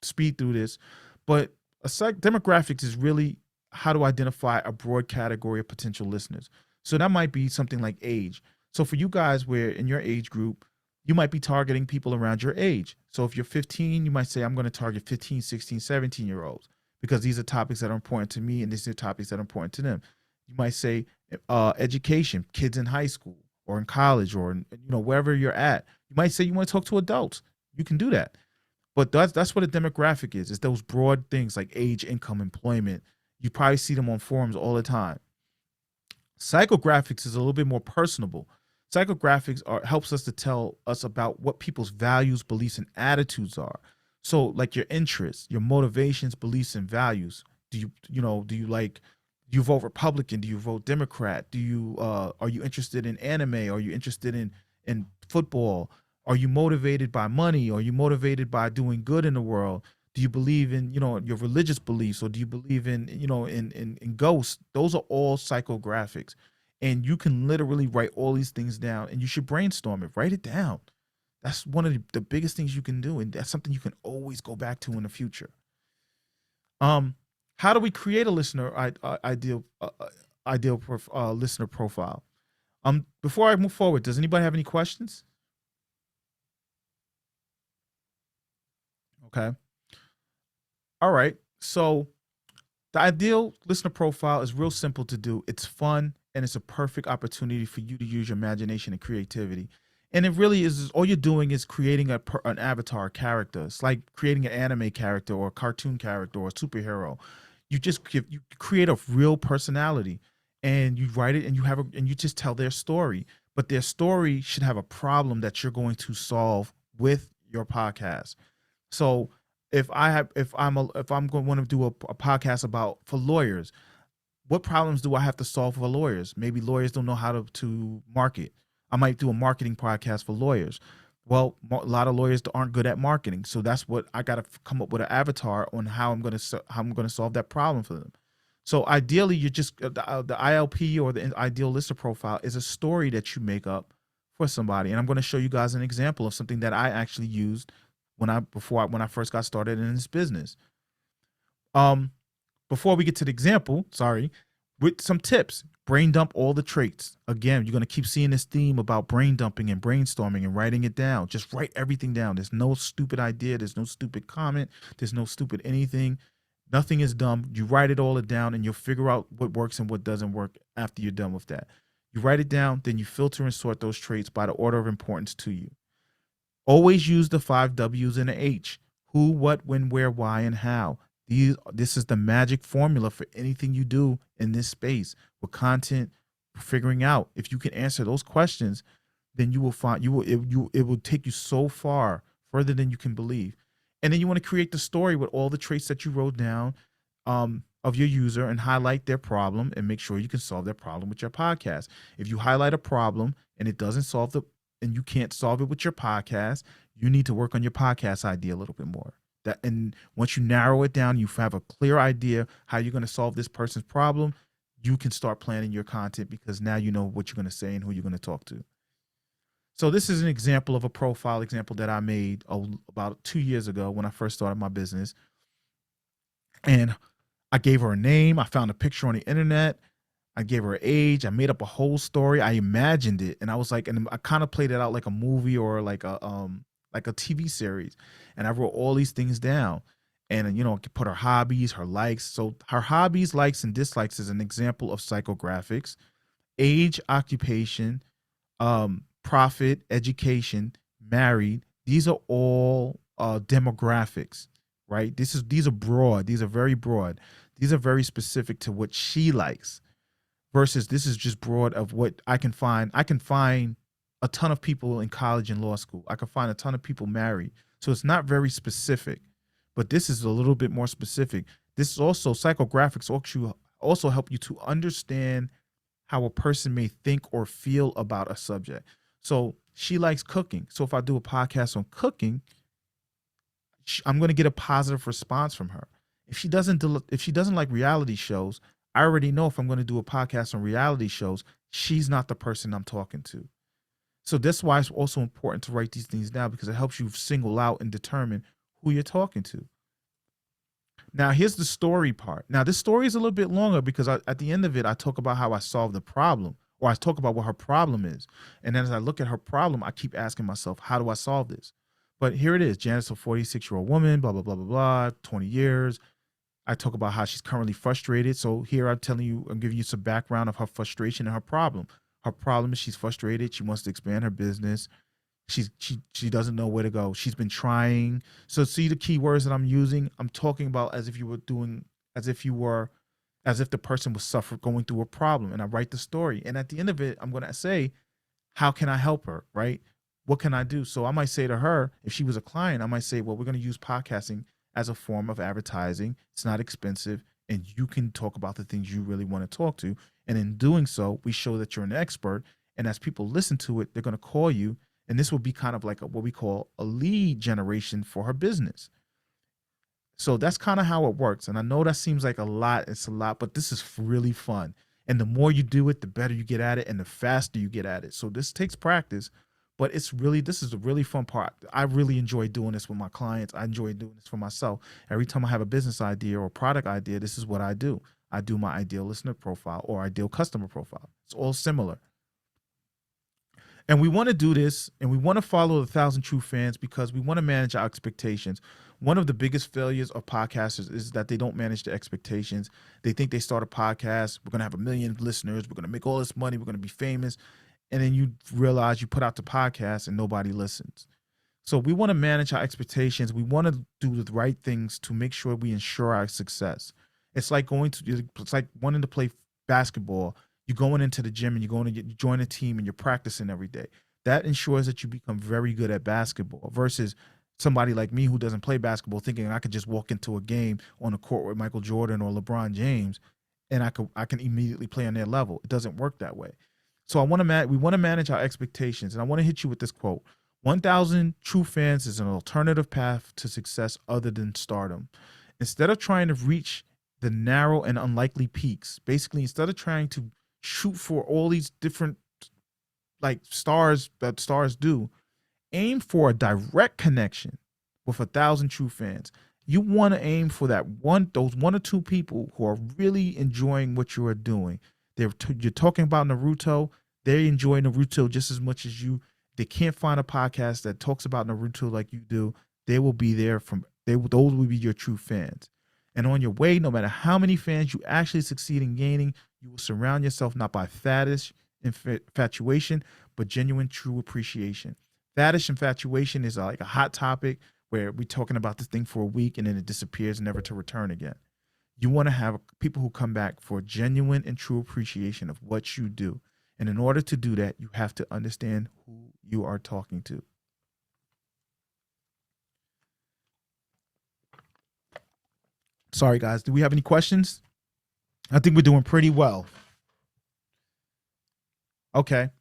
speed through this, but demographics is really how to identify a broad category of potential listeners. So that might be something like age. So for you guys, where in your age group, you might be targeting people around your age. So if you're 15, you might say, I'm going to target 15, 16, 17-year olds because these are topics that are important to me and these are topics that are important to them. You might say education, kids in high school or in college or wherever you're at. You might say you want to talk to adults. You can do that. But that's what a demographic is. It's those broad things like age, income, employment. You probably see them on forums all the time. Psychographics is a little bit more personable. Psychographics helps us to tell us about what people's values, beliefs, and attitudes are. So, like your interests, your motivations, beliefs, and values. Do you vote Republican? Do you vote Democrat? Are you interested in anime? Are you interested in football? Are you motivated by money? Are you motivated by doing good in the world? Do you believe in your religious beliefs, or do you believe in ghosts? Those are all psychographics, and you can literally write all these things down, and you should brainstorm it. Write it down. That's one of the biggest things you can do, and that's something you can always go back to in the future. How do we create a ideal listener profile? Before I move forward, does anybody have any questions? Okay. All right. So the ideal listener profile is real simple to do. It's fun and it's a perfect opportunity for you to use your imagination and creativity. And it really is all you're doing is creating an avatar character. It's like creating an anime character or a cartoon character or a superhero. You create a real personality and you write it and you just tell their story. But their story should have a problem that you're going to solve with your podcast. So if I'm going to want to do a podcast for lawyers, what problems do I have to solve for lawyers? Maybe lawyers don't know how to market. I might do a marketing podcast for lawyers. Well, a lot of lawyers aren't good at marketing, so that's what I got to come up with an avatar on how I'm going to solve that problem for them. So ideally, you just the ILP or the ideal listener profile is a story that you make up for somebody, and I'm going to show you guys an example of something that I actually used when I first got started in this business. Before we get to the example, with some tips, brain dump all the traits. Again, you're going to keep seeing this theme about brain dumping and brainstorming and writing it down. Just write everything down. There's no stupid idea. There's no stupid comment. There's no stupid anything. Nothing is dumb. You write it all down and you'll figure out what works and what doesn't work after you're done with that. You write it down, then you filter and sort those traits by the order of importance to you. Always use the 5 W's and the H. Who, what, when, where, why, and how. This is the magic formula for anything you do in this space with content. Figuring out if you can answer those questions, then you will find it will take you so further than you can believe. And then you want to create the story with all the traits that you wrote down of your user and highlight their problem and make sure you can solve their problem with your podcast. If you highlight a problem and it doesn't and you can't solve it with your podcast, you need to work on your podcast idea a little bit more. And once you narrow it down, you have a clear idea how you're going to solve this person's problem. You can start planning your content because now you know what you're going to say and who you're going to talk to. So this is an example of a profile example that I made about 2 years ago when I first started my business. And I gave her a name. I found a picture on the internet. I gave her an age. I made up a whole story. I imagined it. And I was like, and I kind of played it out like a movie or like a TV series. And I wrote all these things down. And, I could put her hobbies, her likes. So her hobbies, likes, and dislikes is an example of psychographics. Age, occupation, profit, education, married. These are all demographics, right? These are broad. These are very broad. These are very specific to what she likes versus this is just broad of what I can find. I can find a ton of people in college and law school. I can find a ton of people married. So it's not very specific, but this is a little bit more specific. This is also psychographics also help you to understand how a person may think or feel about a subject. So she likes cooking. So if I do a podcast on cooking, I'm going to get a positive response from her. If she doesn't like reality shows, I already know if I'm going to do a podcast on reality shows, she's not the person I'm talking to. So that's why it's also important to write these things down, because it helps you single out and determine who you're talking to. Now, here's the story part. Now, this story is a little bit longer because at the end of it, I talk about how I solved the problem, or I talk about what her problem is. And then as I look at her problem, I keep asking myself, how do I solve this? But here it is. Janice, a 46-year-old woman, blah, blah, blah, blah, blah, 20 years. I talk about how she's currently frustrated. So here I'm giving you some background of her frustration and her problem. Her problem is she's frustrated. She wants to expand her business. She doesn't know where to go. She's been trying. So see the key words that I'm using. I'm talking about as if the person was going through a problem, and I write the story. And at the end of it, I'm going to say, how can I help her? Right? What can I do? So I might say to her, if she was a client, I might say, well, we're going to use podcasting as a form of advertising. It's not expensive, and you can talk about the things you really want to talk to. And in doing so, we show that you're an expert. And as people listen to it, they're going to call you. And this will be kind of like what we call a lead generation for her business. So that's kind of how it works. And I know that seems like a lot. It's a lot, but this is really fun. And the more you do it, the better you get at it and the faster you get at it. So this takes practice, but this is a really fun part. I really enjoy doing this with my clients. I enjoy doing this for myself. Every time I have a business idea or product idea, this is what I do. I do my ideal listener profile or ideal customer profile. It's all similar. And we want to do this, and we want to follow the 1,000 true fans because we want to manage our expectations. One of the biggest failures of podcasters is that they don't manage their expectations. They think they start a podcast, we're going to have 1 million listeners, we're going to make all this money, we're going to be famous. And then you realize you put out the podcast and nobody listens. So we want to manage our expectations. We want to do the right things to make sure we ensure our success. It's like wanting to play basketball. You're going into the gym and you join a team and you're practicing every day. That ensures that you become very good at basketball versus somebody like me who doesn't play basketball thinking I could just walk into a game on a court with Michael Jordan or LeBron James and I can immediately play on their level. It doesn't work that way. So we want to manage our expectations. And I want to hit you with this quote. 1,000 true fans is an alternative path to success other than stardom. Instead of trying to reach the narrow and unlikely peaks, basically instead of trying to shoot for all these different like stars that stars do, aim for a direct connection with 1,000 true fans. You want to aim for those 1 or 2 people who are really enjoying what you are doing. You're talking about Naruto. They enjoy Naruto just as much as you. They can't find a podcast that talks about Naruto like you do. They will be there those will be your true fans. And on your way, no matter how many fans you actually succeed in gaining, you will surround yourself not by faddish infatuation, but genuine, true appreciation. Faddish infatuation is like a hot topic where we're talking about this thing for a week and then it disappears, never to return again. You want to have people who come back for genuine and true appreciation of what you do. And in order to do that, you have to understand who you are talking to. Sorry, guys. Do we have any questions? I think we're doing pretty well. Okay.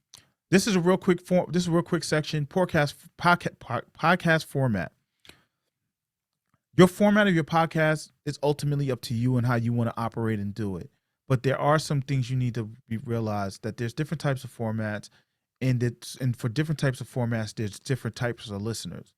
This is a real quick section. Podcast format. Your format of your podcast is ultimately up to you and how you want to operate and do it. But there are some things you need to realize that there's different types of formats, and for different types of formats, there's different types of listeners.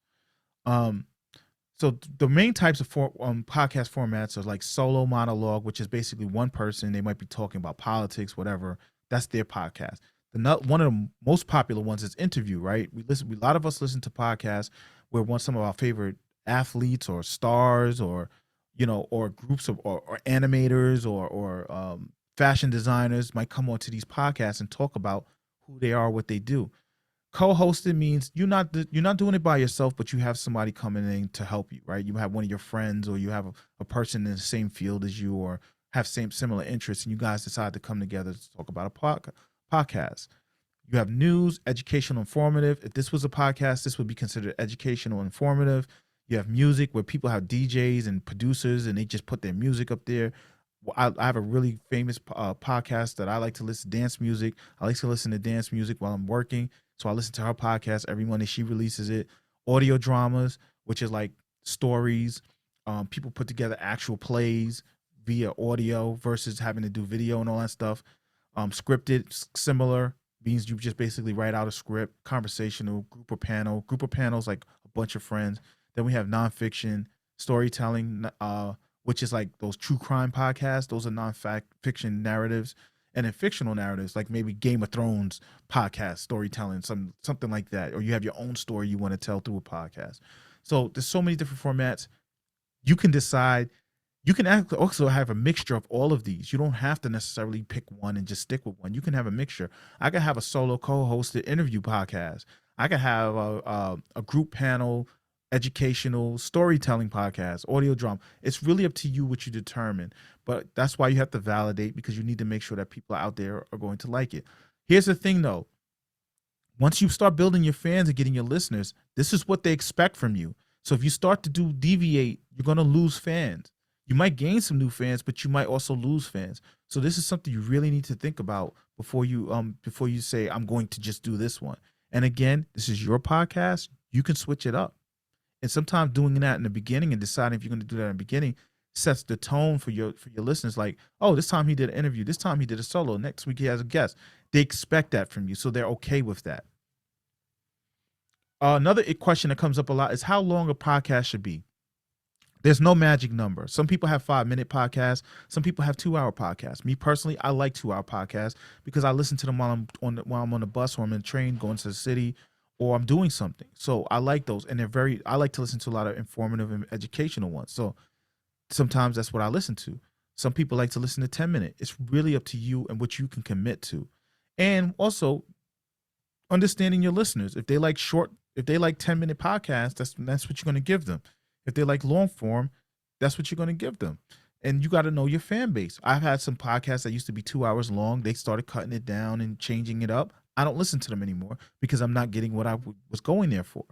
So the main types of podcast formats are like solo monologue, which is basically one person. They might be talking about politics, whatever. That's their podcast. One of the most popular ones is interview, right? A lot of us listen to podcasts where some of our favorite athletes or stars or groups of or animators or fashion designers might come onto these podcasts and talk about who they are, what they do. Co-hosted means you're not doing it by yourself, but you have somebody coming in to help you, right? You have one of your friends, or you have a person in the same field as you, or have similar interests, and you guys decide to come together to talk about a podcast. You have news, educational, informative. If this was a podcast, this would be considered educational, informative. You have music where people have DJs and producers and they just put their music up there. I have a really famous podcast that I like to listen to, dance music. I like to listen to dance music while I'm working. So I listen to her podcast every Monday. She releases it. Audio dramas, which is like stories. People put together actual plays via audio versus having to do video and all that stuff. Scripted, similar, means you just basically write out a script. Conversational, group or panel. Group or panels like a bunch of friends. Then we have nonfiction, storytelling, which is like those true crime podcasts. Those are non-fiction narratives. And then fictional narratives, like maybe Game of Thrones podcast, storytelling, something like that. Or you have your own story you want to tell through a podcast. So there's so many different formats. You can decide. You can also have a mixture of all of these. You don't have to necessarily pick one and just stick with one. You can have a mixture. I can have a solo co-hosted interview podcast. I can have a group panel, educational storytelling podcast, audio drama. It's really up to you what you determine. But that's why you have to validate, because you need to make sure that people out there are going to like it. Here's the thing, though. Once you start building your fans and getting your listeners, this is what they expect from you. So if you start to deviate, you're going to lose fans. You might gain some new fans, but you might also lose fans. So this is something you really need to think about before you say, I'm going to just do this one. And again, this is your podcast. You can switch it up. And sometimes doing that in the beginning and deciding if you're going to do that in the beginning sets the tone for your listeners. Like, oh, this time he did an interview. This time he did a solo. Next week he has a guest. They expect that from you, so they're okay with that. Another question that comes up a lot is how long a podcast should be. There's no magic number. Some people have 5-minute podcasts. Some people have 2-hour podcasts. Me personally, I like 2-hour podcasts because I listen to them while I'm on the bus or I'm in the train going to the city or I'm doing something. So I like those, and I like to listen to a lot of informative and educational ones. So sometimes that's what I listen to. Some people like to listen to 10-minute. It's really up to you and what you can commit to. And also understanding your listeners. If they like 10-minute podcasts, that's what you're going to give them. If they like long form, that's what you're going to give them. And you got to know your fan base. I've had some podcasts that used to be 2 hours long. They started cutting it down and changing it up. I don't listen to them anymore because I'm not getting what I was going there for.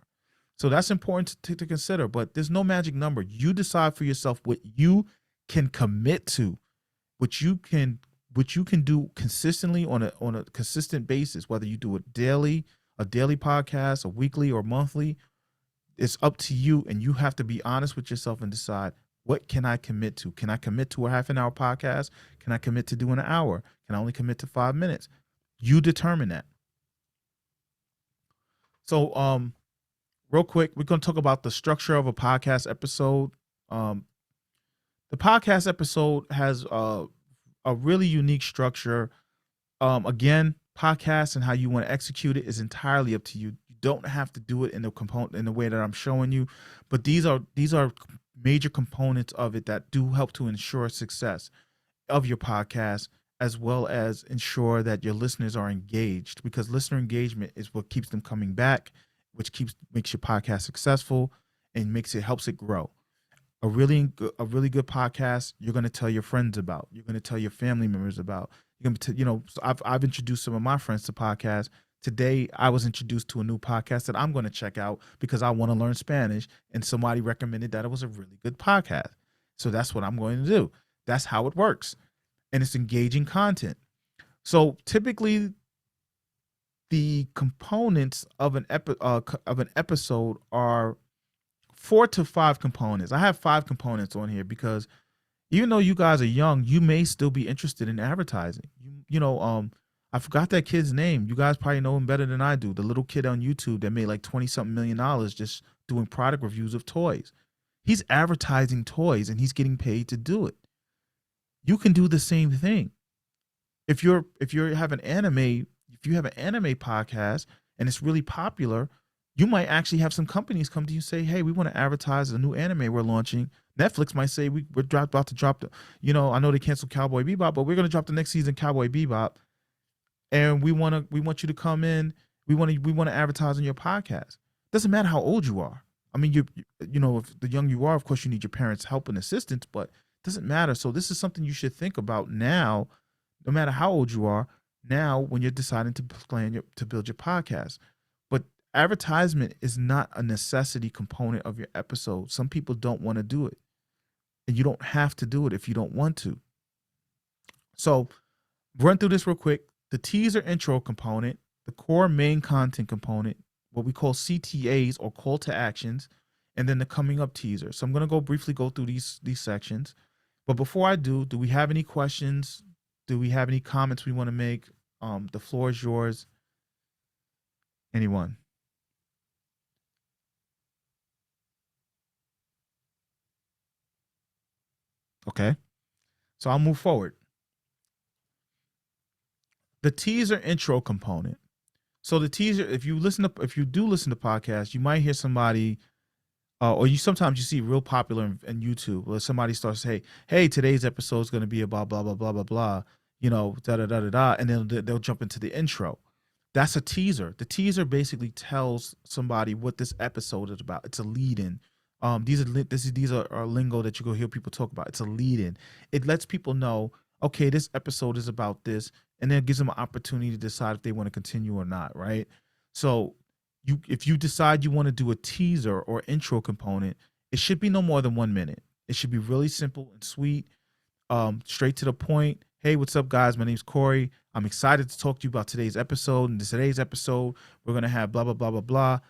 So that's important to consider. But there's no magic number. You decide for yourself what you can commit to, what you can do consistently on a consistent basis, whether you do it daily, a daily podcast, a weekly or monthly. It's up to you, and you have to be honest with yourself and decide, what can I commit to? Can I commit to a half an hour podcast? Can I commit to doing an hour? Can I only commit to 5 minutes? You determine that. So, real quick, we're going to talk about the structure of a podcast episode. The podcast episode has a really unique structure. Again, podcast and how you want to execute it is entirely up to you. You don't have to do it in the way that I'm showing you, but these are major components of it that do help to ensure success of your podcast, as well as ensure that your listeners are engaged, because listener engagement is what keeps them coming back, which makes your podcast successful and helps it grow. A really good podcast you're going to tell your friends about. You're going to tell your family members about. You're going to, so I've introduced some of my friends to podcasts. Today, I was introduced to a new podcast that I'm going to check out because I want to learn Spanish, and somebody recommended that it was a really good podcast. So that's what I'm going to do. That's how it works, and it's engaging content. So typically, the components of an episode are 4 to 5 components. I have 5 components on here because even though you guys are young, you may still be interested in advertising. I forgot that kid's name. You guys probably know him better than I do. The little kid on YouTube that made like 20-something million just doing product reviews of toys. He's advertising toys and he's getting paid to do it. You can do the same thing. If you have an anime podcast and it's really popular, you might actually have some companies come to you and say, hey, we want to advertise a new anime we're launching. Netflix might say we're about to drop I know they canceled Cowboy Bebop, but we're going to drop the next season Cowboy Bebop. And we want you to come in. We want to advertise on your podcast. Doesn't matter how old you are. I mean, if the young you are, of course, you need your parents' help and assistance, but it doesn't matter. So this is something you should think about now, no matter how old you are. now when you're deciding to to build your podcast. But advertisement is not a necessity component of your episode. Some people don't want to do it, and you don't have to do it if you don't want to. So run through this real quick. The teaser intro component, the core main content component, what we call CTAs or call to actions, and then the coming up teaser. So I'm going to briefly go through these sections. But before I do we have any questions? Do we have any comments we want to make? The floor is yours. Anyone? Okay. So I'll move forward. The teaser intro component. So the teaser, if you do listen to podcasts, you might hear somebody, or you sometimes you see real popular in YouTube where somebody starts to say, "Hey, today's episode is going to be about blah blah blah blah blah," da da da da da, and then they'll jump into the intro. That's a teaser. The teaser basically tells somebody what this episode is about. It's a lead-in. These are lingo that you go hear people talk about. It's a lead-in. It lets people know, okay, this episode is about this, and then it gives them an opportunity to decide if they want to continue or not, right? So if you decide you want to do a teaser or intro component, it should be no more than 1 minute. It should be really simple and sweet, straight to the point. Hey, what's up, guys? My name's Corey. I'm excited to talk to you about today's episode. In today's episode, we're gonna have blah blah blah blah blah.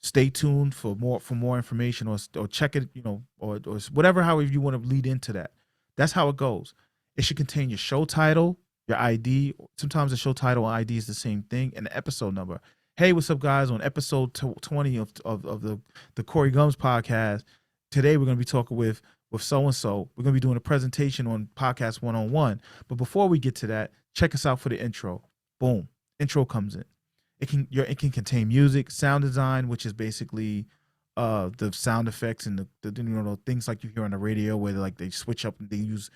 Stay tuned for more information, or check it, or whatever. However you want to lead into that. That's how it goes. It should contain your show title, your ID. Sometimes the show title and ID is the same thing, and the episode number. Hey, what's up, guys? On episode 20 of the Corey Gums podcast, today we're going to be talking with so-and-so. We're going to be doing a presentation on Podcast 101. But before we get to that, check us out for the intro. Boom. Intro comes in. It can contain music, sound design, which is basically the sound effects and the things like you hear on the radio where they switch up and they use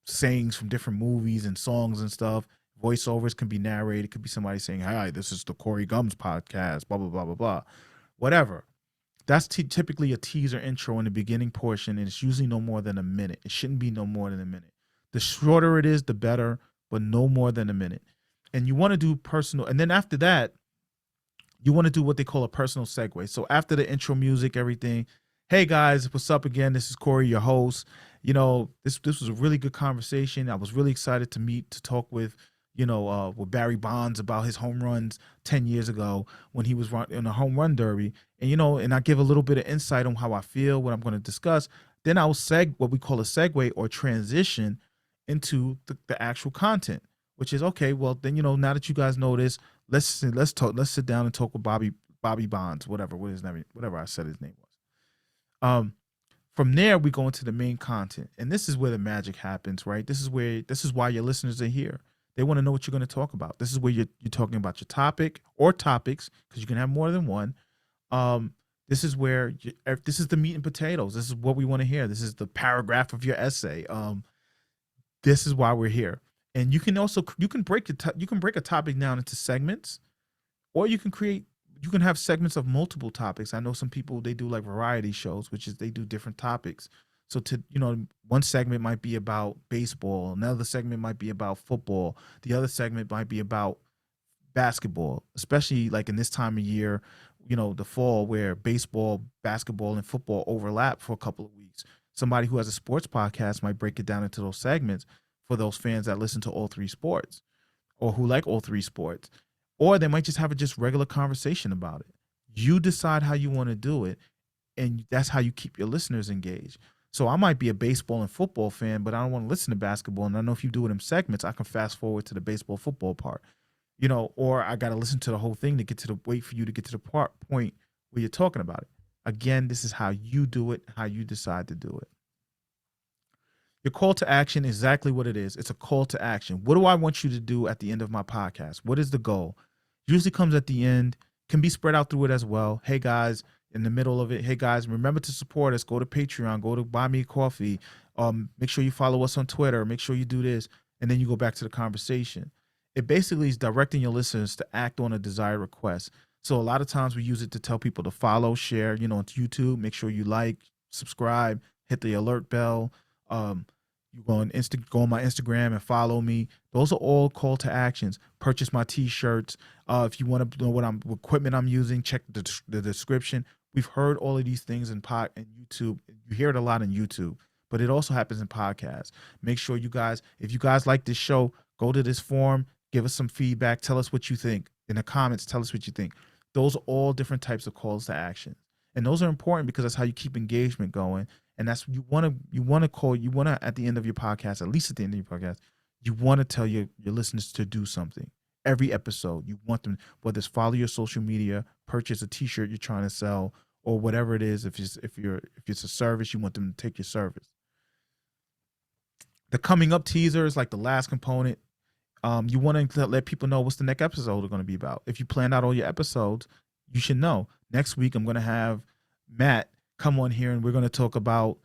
sayings from different movies and songs and stuff. Voiceovers can be narrated. It could be somebody saying, "Hi, this is the Corey Gums podcast," blah, blah, blah, blah, blah. Whatever. That's typically a teaser intro in the beginning portion, and it's usually no more than a minute. It shouldn't be no more than a minute. The shorter it is, the better, but no more than a minute. And you want to do personal, and then after that, you want to do what they call a personal segue. So after the intro music, everything, hey guys, what's up again? This is Corey, your host. This was a really good conversation. I was really excited to talk with Barry Bonds about his home runs 10 years ago when he was in a home run derby. And I give a little bit of insight on how I feel, what I'm going to discuss. Then I will what we call a segue or transition into the actual content, which is, okay, well, then, now that you guys know this, let's sit down and talk with Bobby Bonds, whatever I said his name was. From there, we go into the main content. And this is where the magic happens, right? This is why your listeners are here. They want to know what you're going to talk about. This is where you're talking about your topic or topics, because you can have more than one. This is where this is the meat and potatoes. This is what we want to hear. This is the paragraph of your essay. This is why we're here. And you can break a topic down into segments, or you can have segments of multiple topics. I know some people, they do like variety shows, which is they do different topics. So one segment might be about baseball, another segment might be about football, the other segment might be about basketball, especially like in this time of year, the fall, where baseball, basketball, and football overlap for a couple of weeks. Somebody who has a sports podcast might break it down into those segments for those fans that listen to all three sports or who like all three sports. Or they might just have a just regular conversation about it. You decide how you want to do it, and that's how you keep your listeners engaged. So I might be a baseball and football fan, but I don't want to listen to basketball. And I know if you do it in segments, I can fast forward to the baseball football part, or I got to listen to the whole thing to wait for you to get to the point where you're talking about it. Again, this is how you do it, how you decide to do it. Your call to action is exactly what it is. It's a call to action. What do I want you to do at the end of my podcast? What is the goal? Usually comes at the end, can be spread out through it as well. Hey guys, in the middle of it, hey guys, remember to support us. Go to Patreon, go to Buy Me a Coffee. Make sure you follow us on Twitter. Make sure you do this. And then you go back to the conversation. It basically is directing your listeners to act on a desired request. So a lot of times we use it to tell people to follow, share, on YouTube. Make sure you like, subscribe, hit the alert bell. You go on my Instagram and follow me. Those are all call to actions. Purchase my t-shirts. If you want to know what equipment I'm using, check the description. We've heard all of these things in YouTube. You hear it a lot in YouTube, but it also happens in podcasts. Make sure if you guys like this show, go to this forum, give us some feedback, tell us what you think. In the comments, tell us what you think. Those are all different types of calls to action. And those are important because that's how you keep engagement going. And that's at the end of your podcast, at least at the end of your podcast, you want to tell your listeners to do something. Every episode, you want them, whether it's follow your social media, purchase a t-shirt you're trying to sell, or whatever it is. If it's a service, you want them to take your service. The coming up teaser is like the last component. You want to let people know what's the next episode going to be about. If you plan out all your episodes, you should know. Next week, I'm going to have Matt come on here and we're going to talk about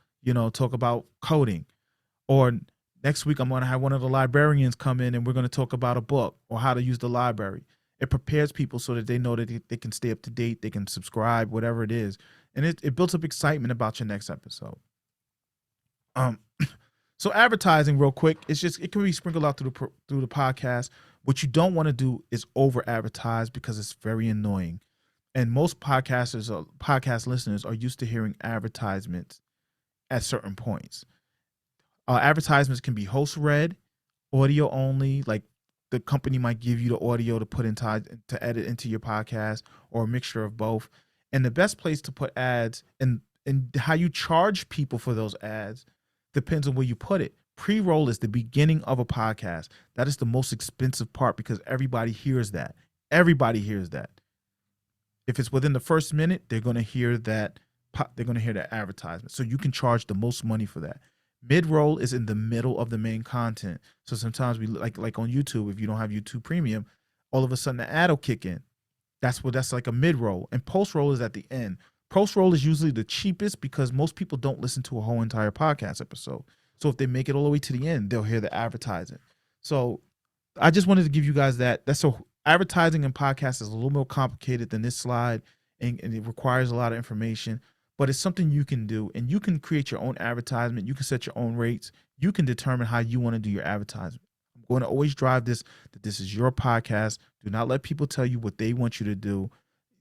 coding. Or next week, I'm going to have one of the librarians come in and we're going to talk about a book or how to use the library. It prepares people so that they know that they can stay up to date, they can subscribe, whatever it is. And it builds up excitement about your next episode. So advertising real quick, it can be sprinkled out through the podcast. What you don't want to do is over advertise because it's very annoying. And most podcast listeners are used to hearing advertisements at certain points. Advertisements can be host read, audio only, like the company might give you the audio to put to edit into your podcast, or a mixture of both. And the best place to put ads and how you charge people for those ads depends on where you put it. Pre-roll is the beginning of a podcast. That is the most expensive part because everybody hears that. Everybody hears that. If it's within the first minute, they're going to hear that. They're going to hear that advertisement. So you can charge the most money for that. Mid-roll is in the middle of the main content. So sometimes we like on YouTube, if you don't have YouTube Premium, all of a sudden the ad will kick in. That's like a mid-roll. And post-roll is at the end. Post-roll is usually the cheapest because most people don't listen to a whole entire podcast episode. So if they make it all the way to the end, they'll hear the advertising. So I just wanted to give you guys that. Advertising in podcasts is a little more complicated than this slide, and it requires a lot of information, but it's something you can do, and you can create your own advertisement. You can set your own rates. You can determine how you want to do your advertisement. I'm going to always drive that this is your podcast. Do not let people tell you what they want you to do.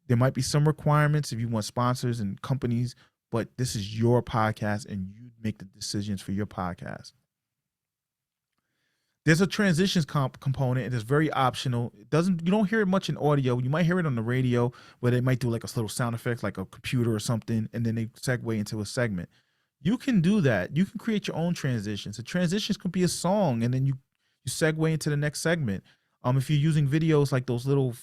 There might be some requirements if you want sponsors and companies, but this is your podcast and you make the decisions for your podcast. There's a transitions component. It is very optional. You don't hear it much in audio. You might hear it on the radio where they might do like a little sound effects, like a computer or something, and then they segue into a segment. You can do that. You can create your own transitions. The transitions could be a song, and then you segue into the next segment. If you're using videos like those little,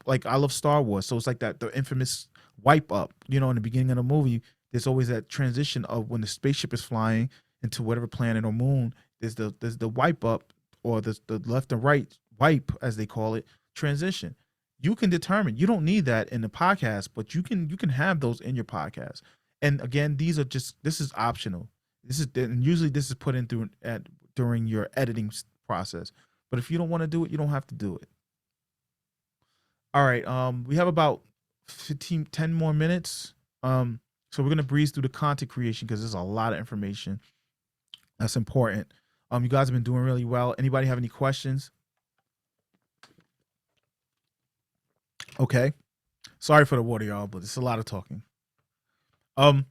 like I love Star Wars, so it's like that the infamous wipe up. In the beginning of the movie, there's always that transition of when the spaceship is flying into whatever planet or moon. There's the wipe up, or the left and right wipe, as they call it, transition. You can determine. You don't need that in the podcast, but you can have those in your podcast. And again, this is optional. Usually this is put in during your editing process. But if you don't want to do it, you don't have to do it. All right. We have about 10 more minutes. So we're going to breeze through the content creation because there's a lot of information that's important. You guys have been doing really well. Anybody have any questions? Okay. Sorry for the water, y'all, but it's a lot of talking. One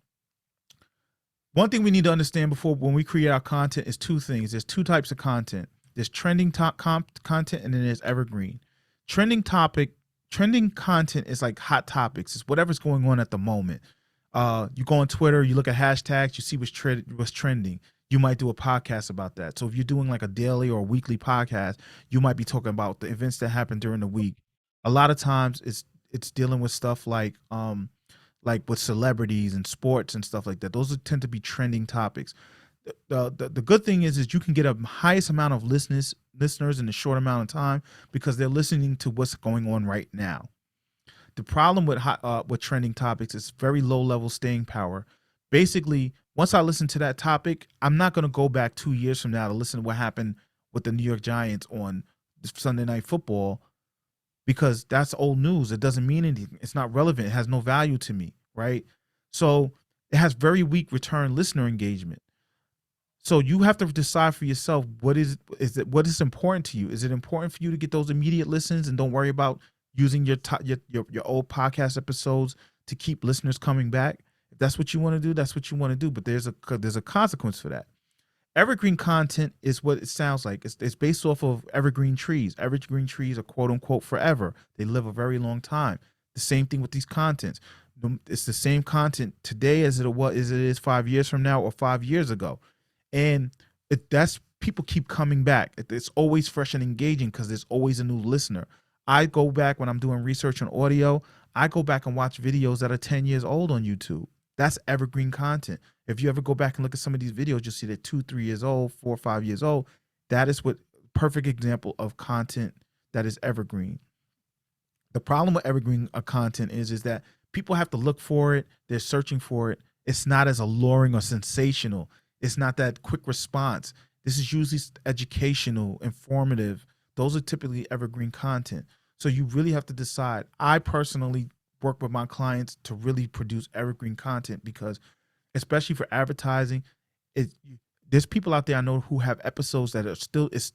thing we need to understand when we create our content is two things. There's two types of content. There's trending content, and then there's evergreen. Trending content is like hot topics. It's whatever's going on at the moment. You go on Twitter, you look at hashtags, you see what's trending. You might do a podcast about that. So if you're doing like a daily or a weekly podcast, you might be talking about the events that happen during the week. A lot of times it's dealing with stuff like with celebrities and sports and stuff like that. Those tend to be trending topics. The good thing is you can get a highest amount of listeners in a short amount of time because they're listening to what's going on right now. The problem with trending topics is very low level staying power. Basically, once I listen to that topic, I'm not going to go back 2 years from now to listen to what happened with the New York Giants on Sunday Night Football because that's old news. It doesn't mean anything. It's not relevant. It has no value to me, right? So it has very weak return listener engagement. So you have to decide for yourself what is important to you. Is it important for you to get those immediate listens and don't worry about using your old podcast episodes to keep listeners coming back? If that's what you want to do, that's what you want to do. But there's a consequence for that. Evergreen content is what it sounds like. It's based off of evergreen trees. Evergreen trees are quote unquote forever. They live a very long time. The same thing with these contents. It's the same content today as it is 5 years from now or 5 years ago, and that's people keep coming back. It's always fresh and engaging because there's always a new listener. I go back when I'm doing research on audio. I go back and watch videos that are 10 years old on YouTube. That's evergreen content. If you ever go back and look at some of these videos, you'll see they're 2, 3 years old, 4, 5 years old. That is what perfect example of content that is evergreen. The problem with evergreen content is that people have to look for it. They're searching for it. It's not as alluring or sensational. It's not that quick response. This is usually educational, informative. Those are typically evergreen content. So you really have to decide. I personally work with my clients to really produce evergreen content because, especially for advertising, there's people out there I know who have episodes that are still, it's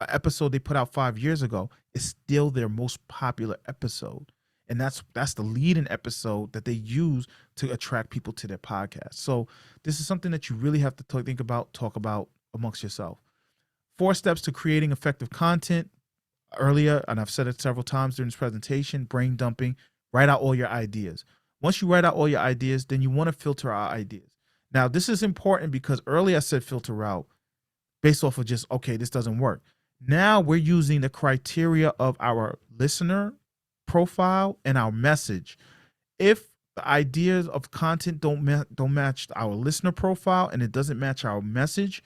an episode they put out 5 years ago is still their most popular episode. And that's the leading episode that they use to attract people to their podcast. So this is something that you really have to talk about amongst yourself. 4 steps to creating effective content. Earlier, and I've said it several times during this presentation, brain dumping. Write out all your ideas. Once you write out all your ideas, then you want to filter out ideas. Now, this is important because earlier I said filter out based off of just, okay, this doesn't work. Now we're using the criteria of our listener profile and our message. If the ideas of content don't match our listener profile and it doesn't match our message,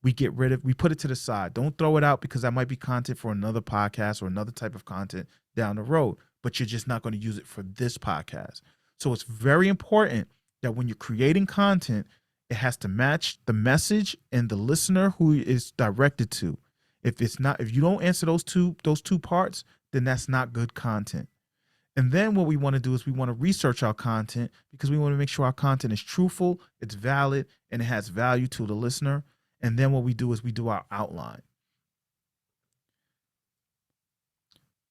we put it to the side. Don't throw it out because that might be content for another podcast or another type of content down the road, but you're just not going to use it for this podcast. So it's very important that when you're creating content, it has to match the message and the listener who is directed to. If you don't answer those two parts, then that's not good content. And then what we want to do is we want to research our content because we want to make sure our content is truthful, it's valid, and it has value to the listener. And then what we do is we do our outline.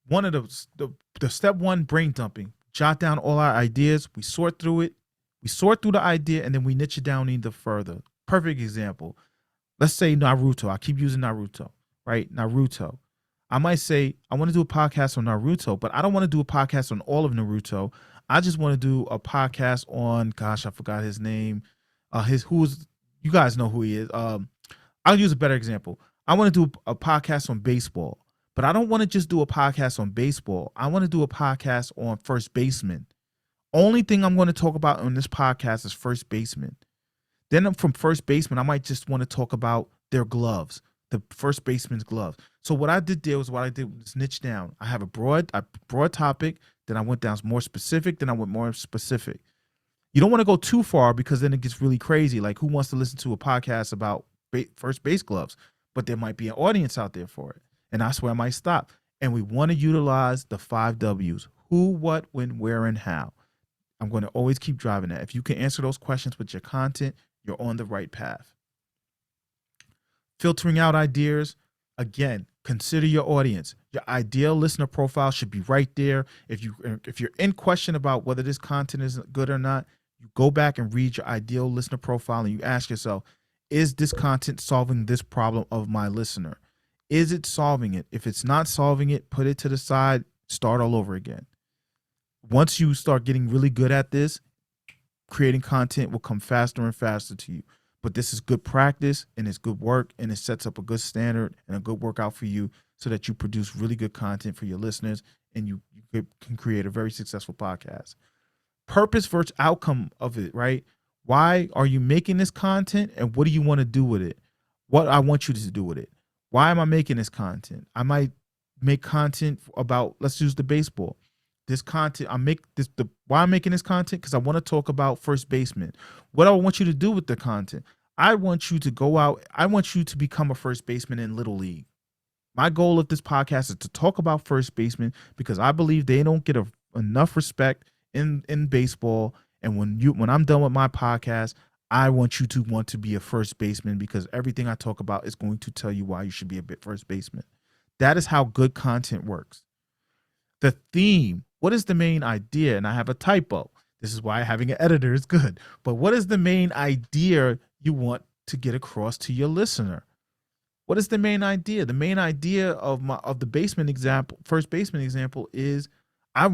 One of the step 1, brain dumping. Jot down all our ideas. We sort through it. We sort through the idea, and then we niche it down even further. Perfect example. Let's say Naruto. I keep using Naruto, right? Naruto. I might say, I want to do a podcast on Naruto, but I don't want to do a podcast on all of Naruto. I just want to do a podcast on, gosh, I forgot his name. You guys know who he is. I'll use a better example. I want to do a podcast on baseball, but I don't want to just do a podcast on baseball. I want to do a podcast on first baseman. Only thing I'm going to talk about on this podcast is first baseman. Then from first baseman, I might just want to talk about their gloves, the first baseman's gloves. So what I did was niche down. I have a broad topic. Then I went down more specific. Then I went more specific. You don't want to go too far because then it gets really crazy. Like, who wants to listen to a podcast about first base gloves? But there might be an audience out there for it. And that's where I might stop. And we want to utilize the 5 W's: who, what, when, where, and how. I'm going to always keep driving that. If you can answer those questions with your content, you're on the right path. Filtering out ideas. Again, consider your audience. Your ideal listener profile should be right there. If you're in question about whether this content is good or not, you go back and read your ideal listener profile and you ask yourself, is this content solving this problem of my listener? Is it solving it? If it's not solving it, put it to the side, start all over again. Once you start getting really good at this, creating content will come faster and faster to you. But this is good practice and it's good work, and it sets up a good standard and a good workout for you so that you produce really good content for your listeners and you can create a very successful podcast. Purpose versus outcome of it, right? Why are you making this content and what do you want to do with it? What I want you to do with it. Why am I making this content? I might make content about, let's use the baseball. This content, why I'm making this content? Because I want to talk about first baseman. What I want you to do with the content, I want you to go out. I want you to become a first baseman in Little League. My goal of this podcast is to talk about first baseman because I believe they don't get enough respect in baseball. And when I'm done with my podcast, I want you to want to be a first baseman because everything I talk about is going to tell you why you should be a first baseman. That is how good content works. The theme, what is the main idea? And I have a typo. This is why having an editor is good. But what is the main idea you want to get across to your listener? What is the main idea? The main idea of the basement example, first baseman example, is I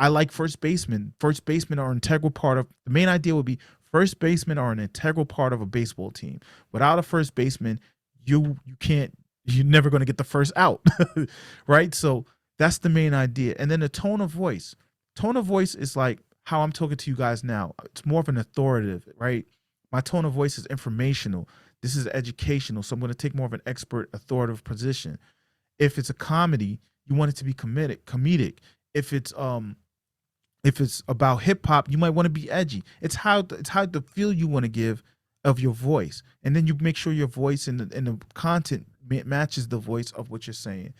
like first baseman. First basemen are an integral part of the main idea would be first basemen are an integral part of a baseball team. Without a first baseman, you can't you're never going to get the first out. Right? So that's the main idea. And then the tone of voice. Tone of voice is like how I'm talking to you guys now. It's more of an authoritative, right? My tone of voice is informational. This is educational. So I'm going to take more of an expert, authoritative position. If it's a comedy, you want it to be comedic. If it's about hip hop, you might want to be edgy. It's how the feel you want to give of your voice, and then you make sure your voice and the content matches the voice of what you're saying.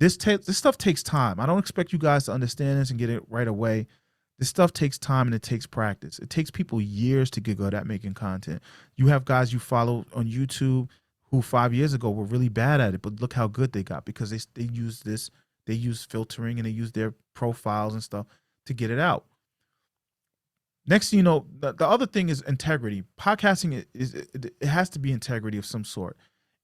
This stuff takes time. I don't expect you guys to understand this and get it right away. This stuff takes time and it takes practice. It takes people years to get good at making content. You have guys you follow on YouTube who 5 years ago were really bad at it, but look how good they got because they use filtering and they use their profiles and stuff to get it out. Next thing you know, the other thing is integrity. Podcasting it has to be integrity of some sort.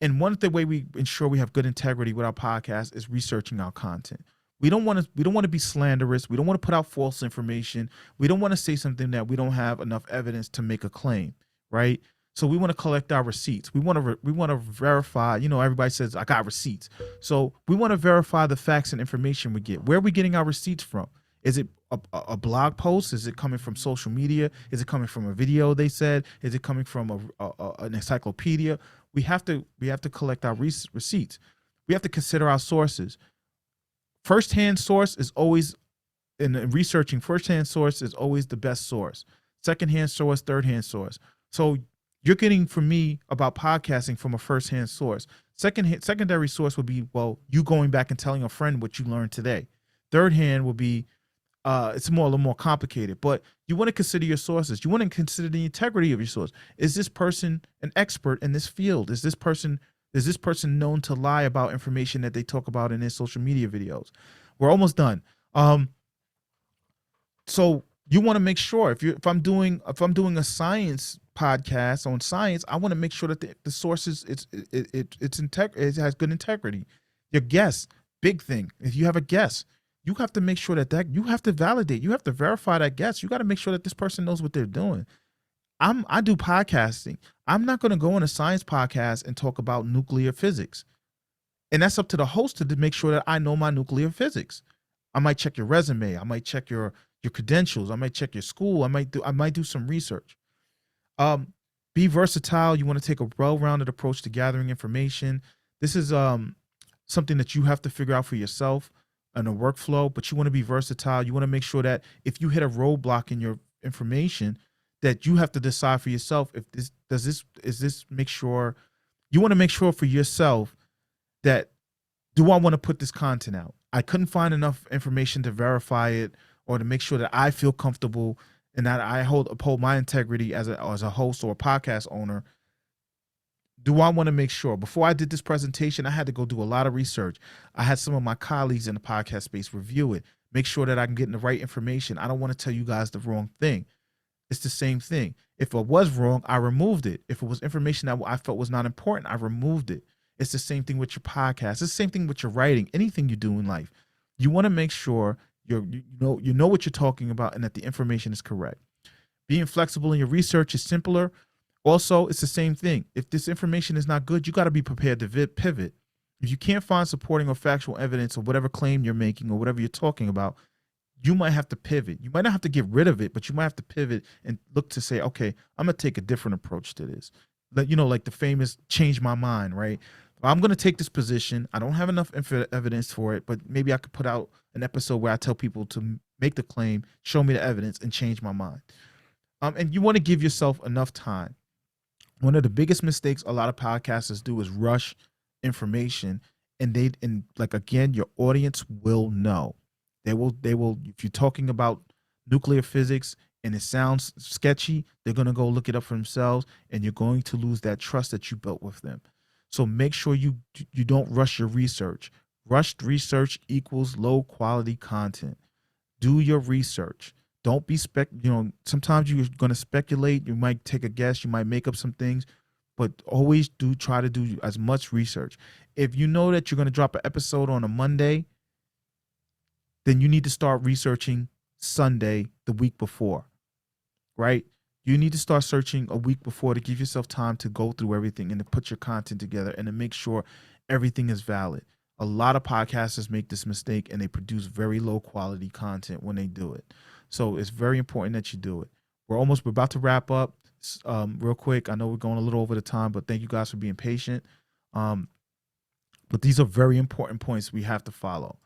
And one of the way we ensure we have good integrity with our podcast is researching our content. We don't want to be slanderous. We don't want to put out false information. We don't want to say something that we don't have enough evidence to make a claim, right? So we want to collect our receipts. We want to verify. Everybody says I got receipts. So we want to verify the facts and information we get. Where are we getting our receipts from? Is it a blog post? Is it coming from social media? Is it coming from a video they said? Is it coming from an encyclopedia? We have to collect our receipts. We have to consider our sources. First-hand source is always, in researching, first-hand source is always the best source. Second-hand source, third-hand source. So you're getting from me about podcasting from a first-hand source. Secondary source would be, you going back and telling a friend what you learned today. Third hand would be, it's a little more complicated, but you want to consider your sources. You want to consider the integrity of your source. Is this person an expert in this field? Is this person known to lie about information that they talk about in their social media videos? We're almost done. So you want to make sure if I'm doing a science podcast on science, I want to make sure that the sources it has good integrity. Your guess, big thing. If you have a guess, you have to make sure that you have to validate. You have to verify that guess. You got to make sure that this person knows what they're doing. I do podcasting. I'm not going to go on a science podcast and talk about nuclear physics. And that's up to the host to make sure that I know my nuclear physics. I might check your resume. I might check your credentials. I might check your school. I might do some research. Be versatile. You want to take a well-rounded approach to gathering information. This is something that you have to figure out for yourself in a workflow, but you want to be versatile. You want to make sure that if you hit a roadblock in your information, that you have to decide for yourself if make sure you want to make sure for yourself that, do I want to put this content out? I couldn't find enough information to verify it or to make sure that I feel comfortable and that I uphold my integrity as a host or a podcast owner. Do I want to make sure? Before I did this presentation, I had to go do a lot of research. I had some of my colleagues in the podcast space review it, make sure that I can get the right information. I don't want to tell you guys the wrong thing. It's the same thing. If it was wrong, I removed it. If it was information that I felt was not important, I removed it. It's the same thing with your podcast. It's the same thing with your writing, anything you do in life. You want to make sure you know what you're talking about and that the information is correct. Being flexible in your research is simpler. Also, it's the same thing. If this information is not good, you got to be prepared to pivot. If you can't find supporting or factual evidence of whatever claim you're making or whatever you're talking about, you might have to pivot. You might not have to get rid of it, but you might have to pivot and look to say, okay, I'm going to take a different approach to this. Like the famous change my mind, right? I'm going to take this position. I don't have enough evidence for it, but maybe I could put out an episode where I tell people to make the claim, show me the evidence, and change my mind. And you want to give yourself enough time. One of the biggest mistakes a lot of podcasters do is rush information, and again, your audience will know. They will. If you're talking about nuclear physics and it sounds sketchy, they're going to go look it up for themselves, and you're going to lose that trust that you built with them. So make sure you don't rush your research. Rushed research equals low quality content. Do your research. Don't be sometimes you're going to speculate, you might take a guess, you might make up some things, but always try to do as much research. If you know that you're going to drop an episode on a Monday, then you need to start researching Sunday the week before, right? You need to start searching a week before to give yourself time to go through everything and to put your content together and to make sure everything is valid. A lot of podcasters make this mistake and they produce very low quality content when they do it. So it's very important that you do it. We're about to wrap up real quick. I know we're going a little over the time, but thank you guys for being patient. But these are very important points we have to follow.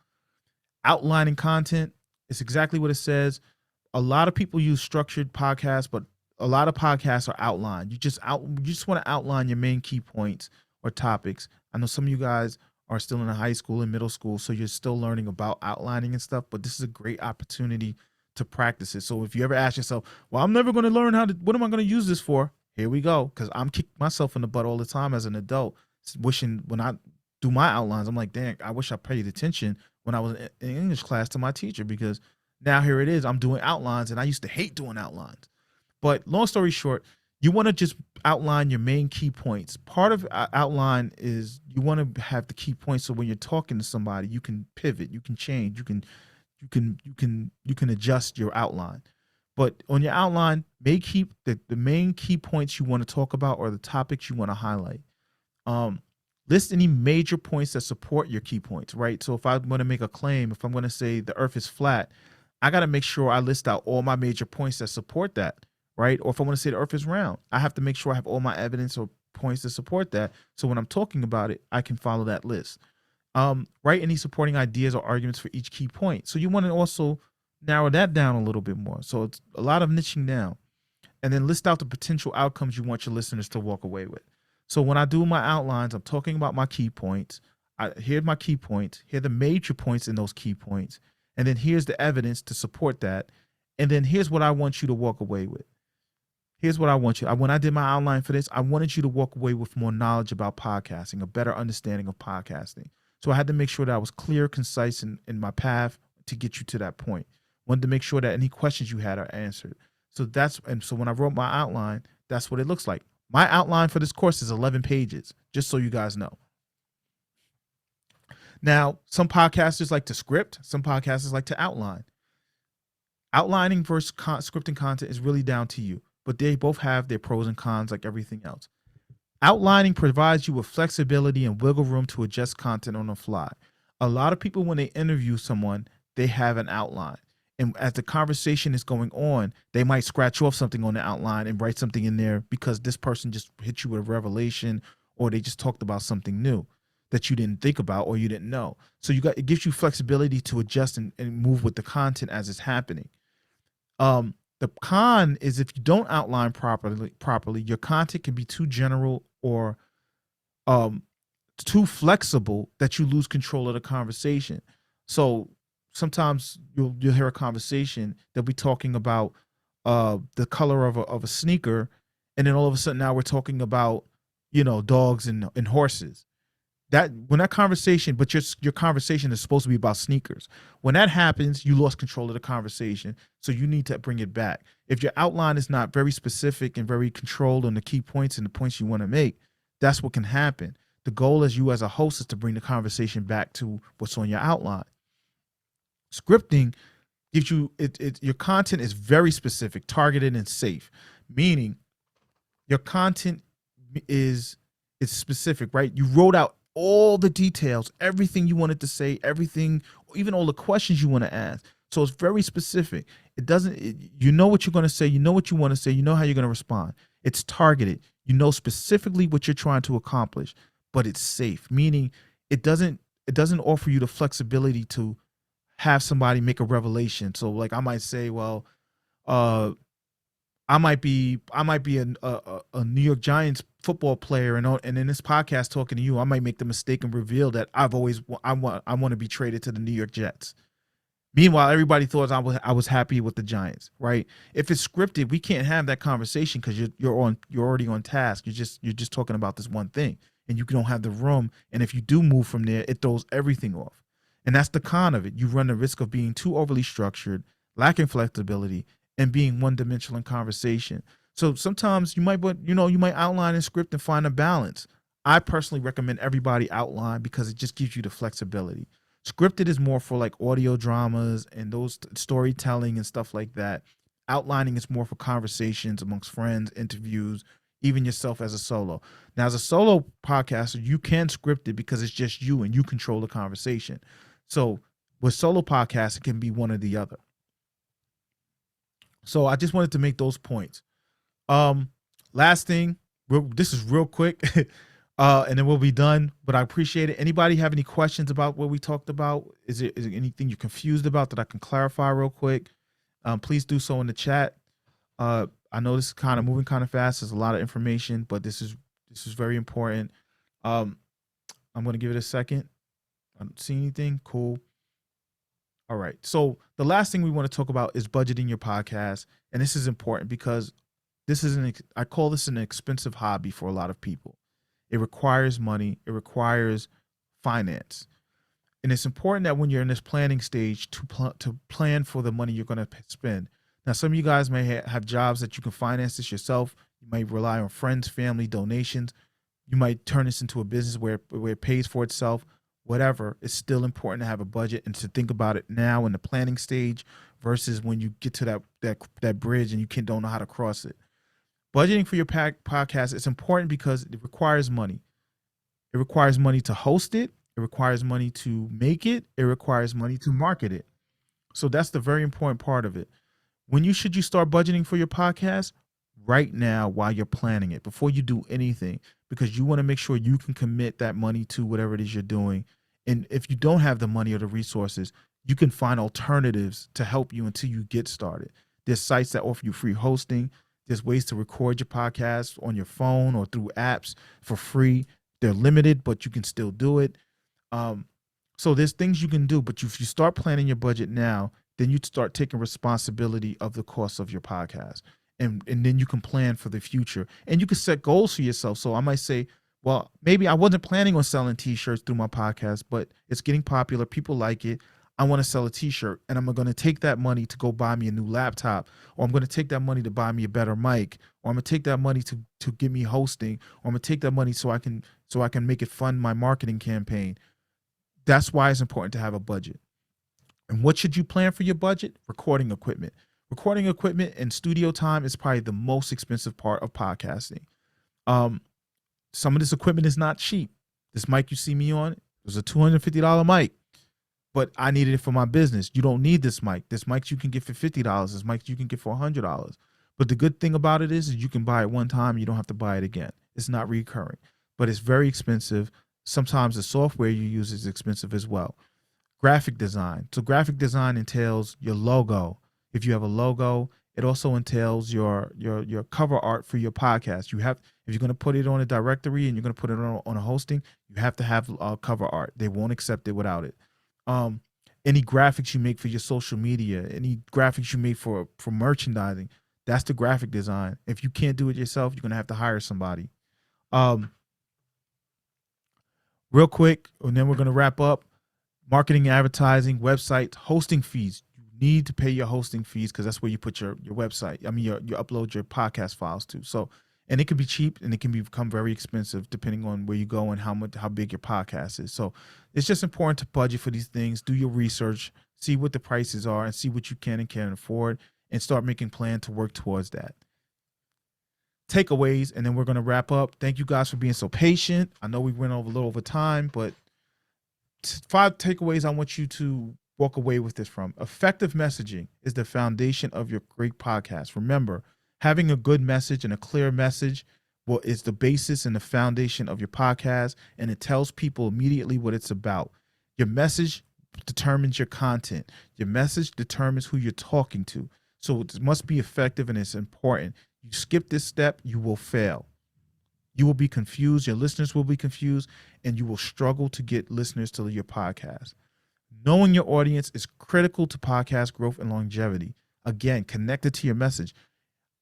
Outlining content, it's exactly what it says. A lot of people use structured podcasts, but a lot of podcasts are outlined. You just want to outline your main key points or topics. I know some of you guys are still in high school and middle school, so you're still learning about outlining and stuff, but this is a great opportunity to practice it. So if you ever ask yourself, well, I'm never going to learn what am I going to use this for? Here we go, because I'm kicking myself in the butt all the time as an adult, wishing when I do my outlines, I'm like, dang, I wish I paid attention when I was in English class to my teacher, because now here it is, I'm doing outlines, and I used to hate doing outlines. But long story short, you want to just outline your main key points. Part of outline is you want to have the key points, so when you're talking to somebody, you can pivot, you can change, you can adjust your outline. But on your outline, keep the main key points you want to talk about or the topics you want to highlight. List any major points that support your key points, right? So if I'm going to make a claim, if I'm going to say the earth is flat, I got to make sure I list out all my major points that support that, right? Or if I want to say the earth is round, I have to make sure I have all my evidence or points to support that. So when I'm talking about it, I can follow that list. Write any supporting ideas or arguments for each key point. So you want to also narrow that down a little bit more. So it's a lot of niching down. And then list out the potential outcomes you want your listeners to walk away with. So when I do my outlines, I'm talking about my key points. Here are my key points. Here are the major points in those key points. And then here's the evidence to support that. And then here's what I want you to walk away with. Here's what I want you. When I did my outline for this, I wanted you to walk away with more knowledge about podcasting, a better understanding of podcasting. So I had to make sure that I was clear, concise in my path to get you to that point. Wanted to make sure that any questions you had are answered. So when I wrote my outline, that's what it looks like. My outline for this course is 11 pages, just so you guys know. Now, some podcasters like to script, some podcasters like to outline. Outlining versus scripting content is really down to you, but they both have their pros and cons like everything else. Outlining provides you with flexibility and wiggle room to adjust content on the fly. A lot of people, when they interview someone, they have an outline. And as the conversation is going on, they might scratch off something on the outline and write something in there because this person just hit you with a revelation, or they just talked about something new that you didn't think about or you didn't know. So it gives you flexibility to adjust and move with the content as it's happening. The con is if you don't outline properly, your content can be too general or too flexible that you lose control of the conversation. So sometimes you'll hear a conversation that we're talking about the color of a sneaker, and then all of a sudden now we're talking about dogs and horses. When that conversation, but your conversation is supposed to be about sneakers. When that happens, you lost control of the conversation. So you need to bring it back. If your outline is not very specific and very controlled on the key points and the points you want to make, that's what can happen. The goal as a host is to bring the conversation back to what's on your outline. Scripting gives you your content is very specific, targeted, and safe. Meaning your content is specific, right? You wrote out all the details, everything you wanted to say, everything, even all the questions you want to ask. So it's very specific. You know what you're going to say, you know what you want to say, you know how you're going to respond. It's targeted. You know specifically what you're trying to accomplish, but it's safe, meaning it doesn't offer you the flexibility to have somebody make a revelation. So like I might say, well, I might be a New York Giants football player, and in this podcast talking to you, I might make the mistake and reveal that I want to be traded to the New York Jets. Meanwhile, everybody thought I was happy with the Giants, right? If it's scripted, we can't have that conversation because you're already on task. You're just talking about this one thing, and you don't have the room. And if you do move from there, it throws everything off. And that's the con of it. You run the risk of being too overly structured, lacking flexibility, and being one dimensional in conversation. So sometimes you might outline and script and find a balance. I personally recommend everybody outline because it just gives you the flexibility. Scripted is more for like audio dramas and those storytelling and stuff like that. Outlining is more for conversations amongst friends, interviews, even yourself as a solo. Now, as a solo podcaster, you can script it because it's just you and you control the conversation. So with solo podcasts, it can be one or the other. So I just wanted to make those points. Last thing, this is real quick, and then we'll be done. But I appreciate it. Anybody have any questions about what we talked about? Is there anything you're confused about that I can clarify real quick? Please do so in the chat. I know this is kind of moving kind of fast. There's a lot of information, but this is very important. I'm gonna give it a second. I don't see anything. Cool. All right. So the last thing we want to talk about is budgeting your podcast, and this is important because I call this an expensive hobby for a lot of people. It requires money. It requires finance. And it's important that when you're in this planning stage to plan for the money you're going to spend. Now, some of you guys may have jobs that you can finance this yourself. You might rely on friends, family, donations. You might turn this into a business where it pays for itself. Whatever, it's still important to have a budget and to think about it now in the planning stage versus when you get to that bridge and you don't know how to cross it. Budgeting for your podcast is important because it requires money. It requires money to host it. It requires money to make it. It requires money to market it. So that's the very important part of it. When should you start budgeting for your podcast? Right now, while you're planning it, before you do anything, because you want to make sure you can commit that money to whatever it is you're doing. And if you don't have the money or the resources, you can find alternatives to help you until you get started. There's sites that offer you free hosting. There's ways to record your podcast on your phone or through apps for free. They're limited, but you can still do it. So there's things you can do, but if you start planning your budget now, then you start taking responsibility of the cost of your podcast. And then you can plan for the future and you can set goals for yourself. So I might say, well, maybe I wasn't planning on selling t-shirts through my podcast, but it's getting popular. People like it. I want to sell a t-shirt and I'm going to take that money to go buy me a new laptop, or I'm going to take that money to buy me a better mic, or I'm going to take that money to give me hosting, or I'm going to take that money so I can make it fund my marketing campaign. That's why it's important to have a budget. And what should you plan for your budget? Recording equipment. Recording equipment and studio time is probably the most expensive part of podcasting. Some of this equipment is not cheap. This mic you see me on, it was a $250 mic, but I needed it for my business. You don't need this mic. This mic you can get for $50. This mic you can get for $100. But the good thing about it is you can buy it one time. You don't have to buy it again. It's not recurring, but it's very expensive. Sometimes the software you use is expensive as well. Graphic design. So graphic design entails your logo. If you have a logo, it also entails your cover art for your podcast. If you're going to put it on a directory and you're going to put it on a hosting, you have to have cover art. They won't accept it without it. Any graphics you make for your social media, any graphics you make for merchandising, that's the graphic design. If you can't do it yourself, you're going to have to hire somebody. Real quick, and then we're going to wrap up. Marketing, advertising, websites, hosting fees. You need to pay your hosting fees because that's where you put your website. I mean, you upload your podcast files to. So, and it can be cheap and it can become very expensive depending on where you go and how big your podcast is. So, it's just important to budget for these things. Do your research, see what the prices are, and see what you can and can't afford, and start making plans to work towards that. Takeaways, and then we're going to wrap up. Thank you guys for being so patient. I know we went over a little over time, but 5 takeaways I want you to walk away with this from. Effective messaging is the foundation of your great podcast. Remember, having a good message and a clear message is the basis and the foundation of your podcast, and it tells people immediately what it's about. Your message determines your content. Your message determines who you're talking to. So it must be effective, and it's important. You skip this step, you will fail. You will be confused. Your listeners will be confused, and you will struggle to get listeners to your podcast. Knowing your audience is critical to podcast growth and longevity. Again, connected to your message.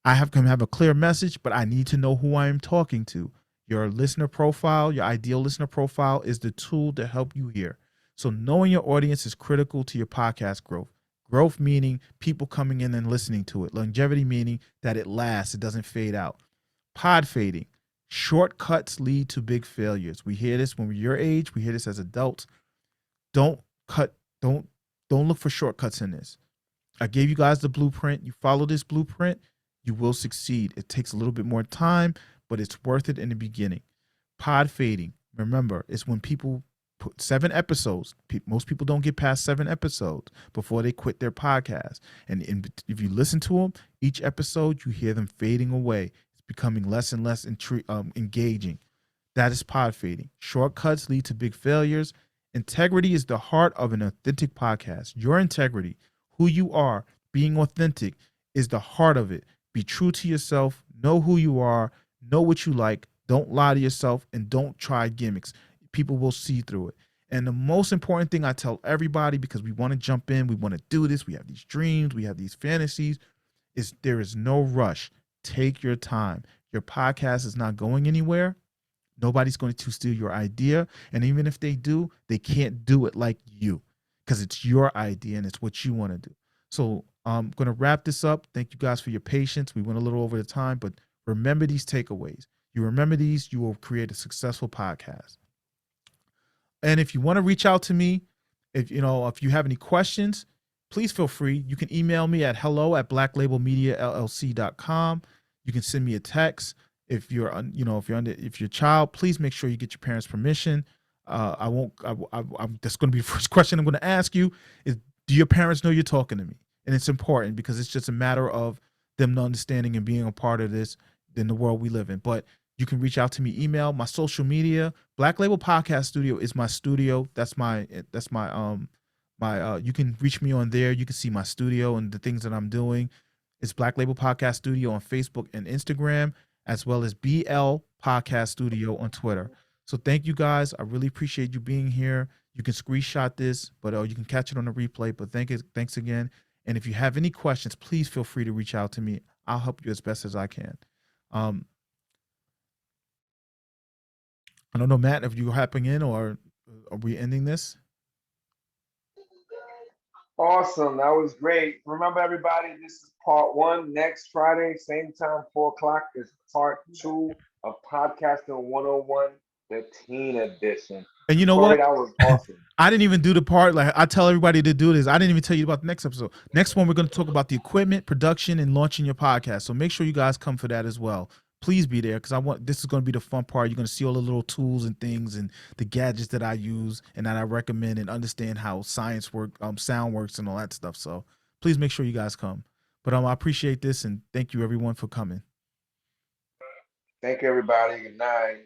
I have to have a clear message, but I need to know who I am talking to. Your listener profile, your ideal listener profile is the tool to help you here. So knowing your audience is critical to your podcast growth. Growth meaning people coming in and listening to it. Longevity meaning that it lasts, it doesn't fade out. Pod fading. Shortcuts lead to big failures. We hear this when we're your age, we hear this as adults. Don't cut, don't look for shortcuts in this. I gave you guys the blueprint. You follow this blueprint, you will succeed. It takes a little bit more time, but it's worth it in the beginning. Pod fading. Remember, it's when people put 7 episodes. Most people don't get past 7 episodes before they quit their podcast. And if you listen to them, each episode, you hear them fading away. It's becoming less and less engaging. That is pod fading. Shortcuts lead to big failures. Integrity is the heart of an authentic podcast. Your integrity, who you are, being authentic, is the heart of it. Be true to yourself. Know who you are. Know what you like. Don't lie to yourself, and don't try gimmicks. People will see through it. And the most important thing I tell everybody, because we want to jump in, we want to do this, we have these dreams, we have these fantasies, is there is no rush. Take your time. Your podcast is not going anywhere. Nobody's going to steal your idea. And even if they do, they can't do it like you, because it's your idea and it's what you want to do. So I'm going to wrap this up. Thank you guys for your patience. We went a little over the time, but remember these takeaways. You remember these, you will create a successful podcast. And if you want to reach out to me, if you have any questions, please feel free. You can email me at hello@blacklabelmediallc.com. You can send me a text. If you're your child, please make sure you get your parents' permission. That's going to be the first question I'm going to ask you is, do your parents know you're talking to me? And it's important because it's just a matter of them understanding and being a part of this in the world we live in. But you can reach out to me, email, my social media. Black Label Podcast Studio is my studio. You can reach me on there. You can see my studio and the things that I'm doing. It's Black Label Podcast Studio on Facebook and Instagram, as well as BL Podcast Studio on Twitter. So thank you guys. I really appreciate you being here. You can screenshot this, but you can catch it on the replay. But thanks again. And if you have any questions, please feel free to reach out to me. I'll help you as best as I can. I don't know, Matt, if you're hopping in, or are we ending this? Awesome. That was great. Remember, everybody, this is part 1. Next Friday, same time, 4 o'clock, is part 2 of Podcasting 101, the teen edition. And you know Corey, what? that was awesome. I didn't even do the part. Like, I tell everybody to do this. I didn't even tell you about the next episode. Next one, we're going to talk about the equipment, production, and launching your podcast. So make sure you guys come for that as well. Please be there, because this is going to be the fun part. You're going to see all the little tools and things and the gadgets that I use and that I recommend, and understand how sound works and all that stuff. So please make sure you guys come. But I appreciate this, and thank you everyone for coming. Thank you, everybody. Good night.